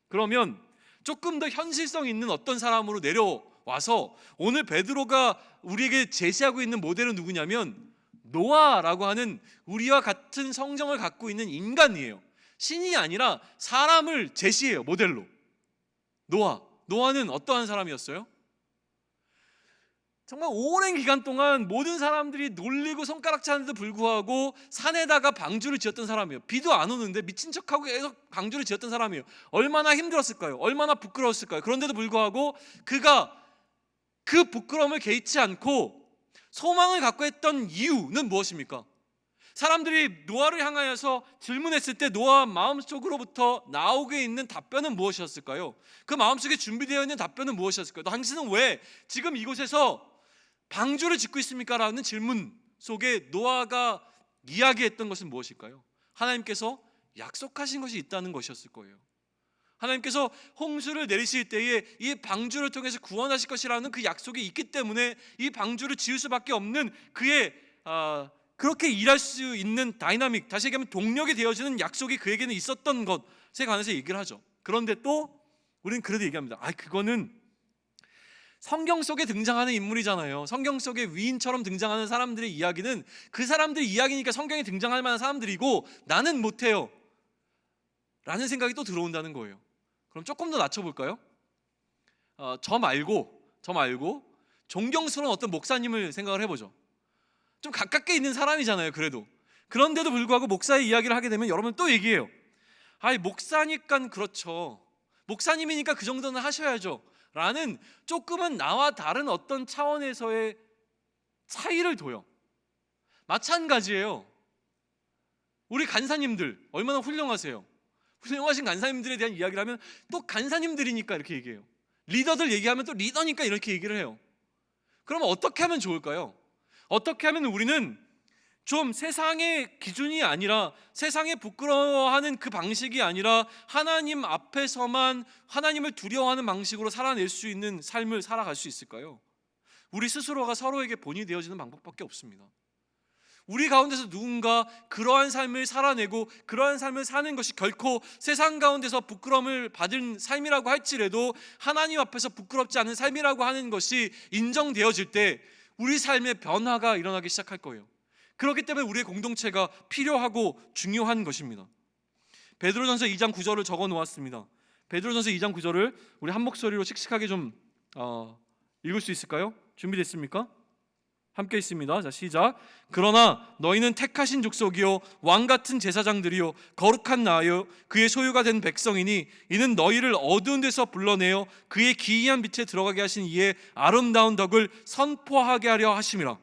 그러면 조금 더 현실성 있는 어떤 사람으로 내려와서 오늘 베드로가 우리에게 제시하고 있는 모델은 누구냐면 노아라고 하는 우리와 같은 성정을 갖고 있는 인간이에요. 신이 아니라 사람을 제시해요. 모델로. 노아는 어떠한 사람이었어요? 정말 오랜 기간 동안 모든 사람들이 놀리고 손가락질 하는데도 불구하고 산에다가 방주를 지었던 사람이에요. 비도 안 오는데 미친 척하고 계속 방주를 지었던 사람이에요. 얼마나 힘들었을까요? 얼마나 부끄러웠을까요? 그런데도 불구하고 그가 그 부끄러움을 개의치 않고 소망을 갖고 했던 이유는 무엇입니까? 사람들이 노아를 향하여서 질문했을 때 노아 마음속으로부터 나오게 있는 답변은 무엇이었을까요? 그 마음속에 준비되어 있는 답변은 무엇이었을까요? 당신은 왜 지금 이곳에서 방주를 짓고 있습니까? 라는 질문 속에 노아가 이야기했던 것은 무엇일까요? 하나님께서 약속하신 것이 있다는 것이었을 거예요. 하나님께서 홍수를 내리실 때에 이 방주를 통해서 구원하실 것이라는 그 약속이 있기 때문에 이 방주를 지을 수밖에 없는 그의 그렇게 일할 수 있는 다이나믹, 다시 얘기하면 동력이 되어지는 약속이 그에게는 있었던 것에 관해서 얘기를 하죠. 그런데 또 우리는 그래도 얘기합니다. 그거는 성경 속에 등장하는 인물이잖아요. 성경 속에 위인처럼 등장하는 사람들의 이야기는 그 사람들의 이야기니까 성경에 등장할 만한 사람들이고 나는 못해요 라는 생각이 또 들어온다는 거예요. 그럼 조금 더 낮춰볼까요? 저 말고 존경스러운 어떤 목사님을 생각을 해보죠. 좀 가깝게 있는 사람이잖아요. 그런데도 불구하고 목사의 이야기를 하게 되면 여러분 또 얘기해요. 목사니까 그렇죠, 목사님이니까 그 정도는 하셔야죠 라는 조금은 나와 다른 어떤 차원에서의 차이를 둬요. 마찬가지예요. 우리 간사님들 얼마나 훌륭하세요. 훌륭하신 간사님들에 대한 이야기를 하면 또 간사님들이니까 이렇게 얘기해요. 리더들 얘기하면 또 리더니까 이렇게 얘기를 해요. 그러면 어떻게 하면 좋을까요? 어떻게 하면 우리는 좀 세상의 기준이 아니라, 세상에 부끄러워하는 그 방식이 아니라 하나님 앞에서만 하나님을 두려워하는 방식으로 살아낼 수 있는 삶을 살아갈 수 있을까요? 우리 스스로가 서로에게 본이 되어지는 방법밖에 없습니다. 우리 가운데서 누군가 그러한 삶을 살아내고 그러한 삶을 사는 것이 결코 세상 가운데서 부끄러움을 받은 삶이라고 할지라도 하나님 앞에서 부끄럽지 않은 삶이라고 하는 것이 인정되어질 때 우리 삶의 변화가 일어나기 시작할 거예요. 그렇기 때문에 우리의 공동체가 필요하고 중요한 것입니다. 베드로전서 2장 9절을 적어 놓았습니다. 베드로전서 2장 9절을 우리 한 목소리로 씩씩하게 좀 읽을 수 있을까요? 준비됐습니까? 함께 있습니다. 자, 시작. 그러나 너희는 택하신 족속이요 왕같은 제사장들이요 거룩한 나라요 그의 소유가 된 백성이니 이는 너희를 어두운 데서 불러내어 그의 기이한 빛에 들어가게 하신 이의 아름다운 덕을 선포하게 하려 하심이라.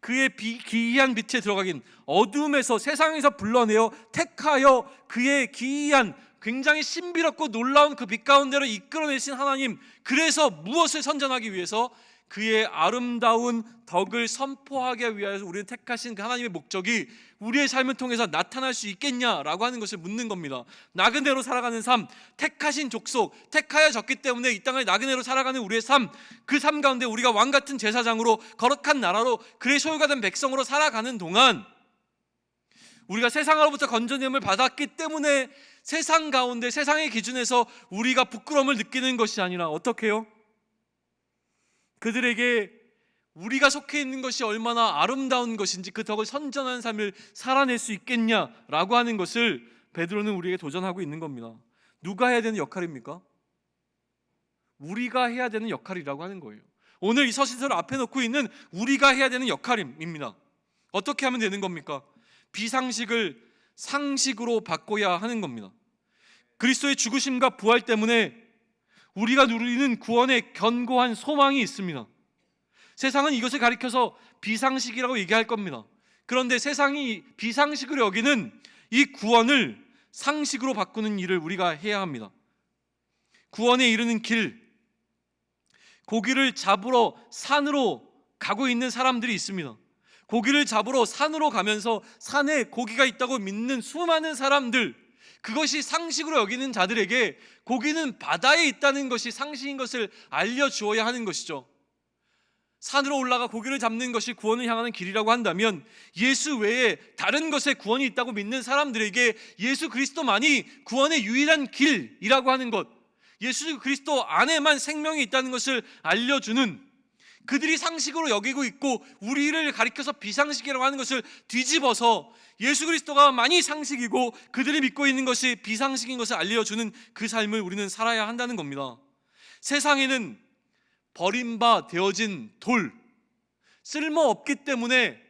그의 기이한 빛에 들어가긴, 어둠에서, 세상에서 불러내어 택하여 그의 기이한, 굉장히 신비롭고 놀라운 그 빛 가운데로 이끌어내신 하나님, 그래서 무엇을 선전하기 위해서? 그의 아름다운 덕을 선포하기 위해서 우리를 택하신 그 하나님의 목적이 우리의 삶을 통해서 나타날 수 있겠냐라고 하는 것을 묻는 겁니다. 나그네로 살아가는 삶, 택하신 족속, 택하여졌기 때문에 이 땅을 나그네로 살아가는 우리의 삶, 그 삶 가운데 우리가 왕같은 제사장으로, 거룩한 나라로, 그의 소유가 된 백성으로 살아가는 동안 우리가 세상으로부터 건져냄을 받았기 때문에 세상 가운데, 세상의 기준에서 우리가 부끄러움을 느끼는 것이 아니라 어떻게 해요? 그들에게 우리가 속해 있는 것이 얼마나 아름다운 것인지 그 덕을 선전하는 삶을 살아낼 수 있겠냐라고 하는 것을 베드로는 우리에게 도전하고 있는 겁니다. 누가 해야 되는 역할입니까? 우리가 해야 되는 역할이라고 하는 거예요. 오늘 이 서신서를 앞에 놓고 있는 우리가 해야 되는 역할입니다. 어떻게 하면 되는 겁니까? 비상식을 상식으로 바꿔야 하는 겁니다. 그리스도의 죽으심과 부활 때문에 우리가 누리는 구원의 견고한 소망이 있습니다. 세상은 이것을 가리켜서 비상식이라고 얘기할 겁니다. 그런데 세상이 비상식으로 여기는 이 구원을 상식으로 바꾸는 일을 우리가 해야 합니다. 구원에 이르는 길, 고기를 잡으러 산으로 가고 있는 사람들이 있습니다. 고기를 잡으러 산으로 가면서 산에 고기가 있다고 믿는 수많은 사람들, 그것이 상식으로 여기는 자들에게 고기는 바다에 있다는 것이 상식인 것을 알려주어야 하는 것이죠. 산으로 올라가 고기를 잡는 것이 구원을 향하는 길이라고 한다면 예수 외에 다른 것에 구원이 있다고 믿는 사람들에게 예수 그리스도만이 구원의 유일한 길이라고 하는 것, 예수 그리스도 안에만 생명이 있다는 것을 알려주는, 그들이 상식으로 여기고 있고 우리를 가리켜서 비상식이라고 하는 것을 뒤집어서 예수 그리스도가 많이 상식이고 그들이 믿고 있는 것이 비상식인 것을 알려주는 그 삶을 우리는 살아야 한다는 겁니다. 세상에는 버림바 되어진 돌, 쓸모없기 때문에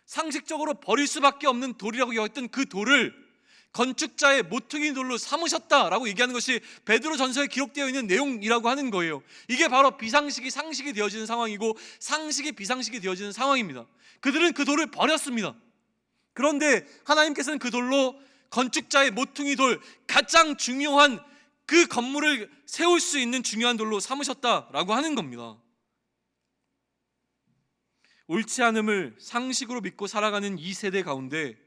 상식적으로 버릴 수밖에 없는 돌이라고 여겼던 그 돌을 건축자의 모퉁이 돌로 삼으셨다라고 얘기하는 것이 베드로 전서에 기록되어 있는 내용이라고 하는 거예요. 이게 바로 비상식이 상식이 되어지는 상황이고 상식이 비상식이 되어지는 상황입니다. 그들은 그 돌을 버렸습니다. 그런데 하나님께서는 그 돌로 건축자의 모퉁이 돌, 가장 중요한 그 건물을 세울 수 있는 중요한 돌로 삼으셨다라고 하는 겁니다. 옳지 않음을 상식으로 믿고 살아가는 이 세대 가운데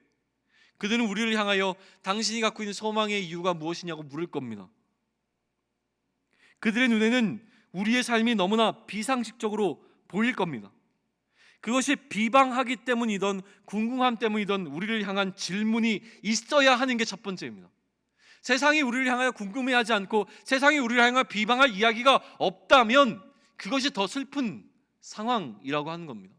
그들은 우리를 향하여 당신이 갖고 있는 소망의 이유가 무엇이냐고 물을 겁니다. 그들의 눈에는 우리의 삶이 너무나 비상식적으로 보일 겁니다. 그것이 비방하기 때문이든 궁금함 때문이든 우리를 향한 질문이 있어야 하는 게 첫 번째입니다. 세상이 우리를 향하여 궁금해하지 않고 세상이 우리를 향하여 비방할 이야기가 없다면 그것이 더 슬픈 상황이라고 하는 겁니다.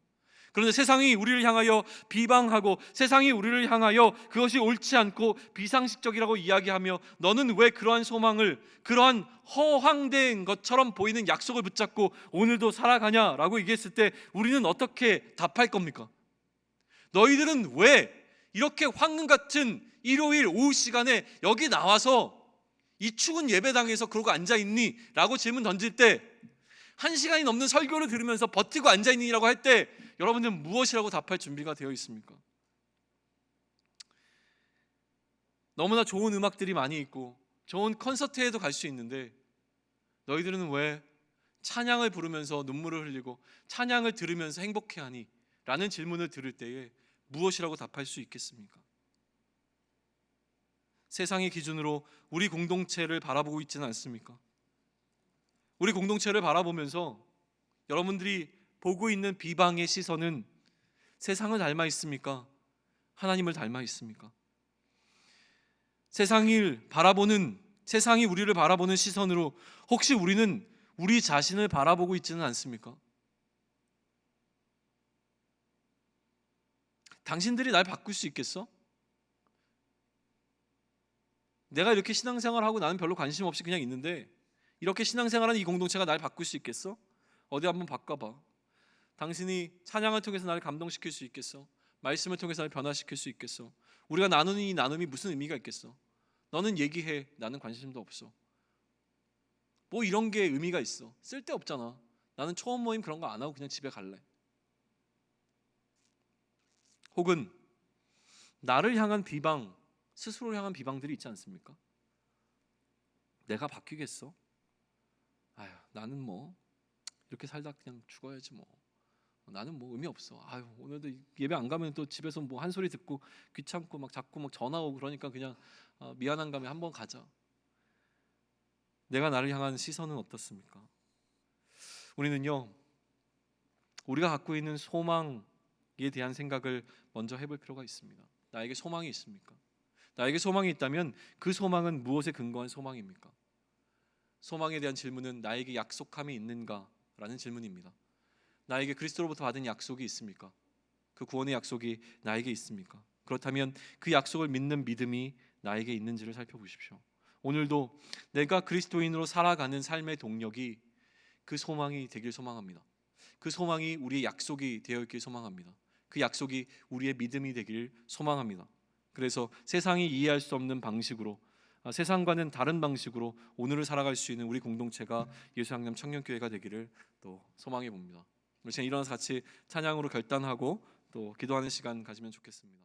그런데 세상이 우리를 향하여 비방하고 세상이 우리를 향하여 그것이 옳지 않고 비상식적이라고 이야기하며 너는 왜 그러한 소망을, 그러한 허황된 것처럼 보이는 약속을 붙잡고 오늘도 살아가냐라고 얘기했을 때 우리는 어떻게 답할 겁니까? 너희들은 왜 이렇게 황금 같은 일요일 오후 시간에 여기 나와서 이 추운 예배당에서 그러고 앉아있니? 라고 질문 던질 때 1시간이 넘는 설교를 들으면서 버티고 앉아있니라고 할 때 여러분들은 무엇이라고 답할 준비가 되어 있습니까? 너무나 좋은 음악들이 많이 있고 좋은 콘서트에도 갈 수 있는데 너희들은 왜 찬양을 부르면서 눈물을 흘리고 찬양을 들으면서 행복해하니? 라는 질문을 들을 때에 무엇이라고 답할 수 있겠습니까? 세상의 기준으로 우리 공동체를 바라보고 있지는 않습니까? 우리 공동체를 바라보면서 여러분들이 보고 있는 비방의 시선은 세상을 닮아 있습니까? 하나님을 닮아 있습니까? 세상이 우리를 바라보는 시선으로 혹시 우리는 우리 자신을 바라보고 있지는 않습니까? 당신들이 날 바꿀 수 있겠어? 내가 이렇게 신앙생활하고 나는 별로 관심 없이 그냥 있는데 이렇게 신앙생활하는 이 공동체가 날 바꿀 수 있겠어? 어디 한번 바꿔봐. 당신이 찬양을 통해서 나를 감동시킬 수 있겠어? 말씀을 통해서 나를 변화시킬 수 있겠어? 우리가 나누는 이 나눔이 무슨 의미가 있겠어? 너는 얘기해, 나는 관심도 없어. 뭐 이런 게 의미가 있어? 쓸데없잖아. 나는 초원 모임 그런 거 안 하고 그냥 집에 갈래. 혹은 나를 향한 비방, 스스로를 향한 비방들이 있지 않습니까? 내가 바뀌겠어? 아유, 나는 뭐 이렇게 살다 그냥 죽어야지 뭐. 나는 뭐 의미 없어. 아유, 오늘도 예배 안 가면 또 집에서 뭐 한 소리 듣고 귀찮고 막 자꾸 막 전화 오고 그러니까 그냥 미안한 감에 한번 가자. 내가 나를 향한 시선은 어떻습니까? 우리는요, 우리가 갖고 있는 소망에 대한 생각을 먼저 해볼 필요가 있습니다. 나에게 소망이 있습니까? 나에게 소망이 있다면 그 소망은 무엇에 근거한 소망입니까? 소망에 대한 질문은 나에게 약속함이 있는가? 라는 질문입니다. 나에게 그리스도로부터 받은 약속이 있습니까? 그 구원의 약속이 나에게 있습니까? 그렇다면 그 약속을 믿는 믿음이 나에게 있는지를 살펴보십시오. 오늘도 내가 그리스도인으로 살아가는 삶의 동력이 그 소망이 되길 소망합니다. 그 소망이 우리의 약속이 되어 있길 소망합니다. 그 약속이 우리의 믿음이 되길 소망합니다. 그래서 세상이 이해할 수 없는 방식으로, 세상과는 다른 방식으로 오늘을 살아갈 수 있는 우리 공동체가 예수양남 청년교회가 되기를 또 소망해 봅니다. 우리 일어나서 같이 찬양으로 결단하고 또 기도하는 시간 가지면 좋겠습니다.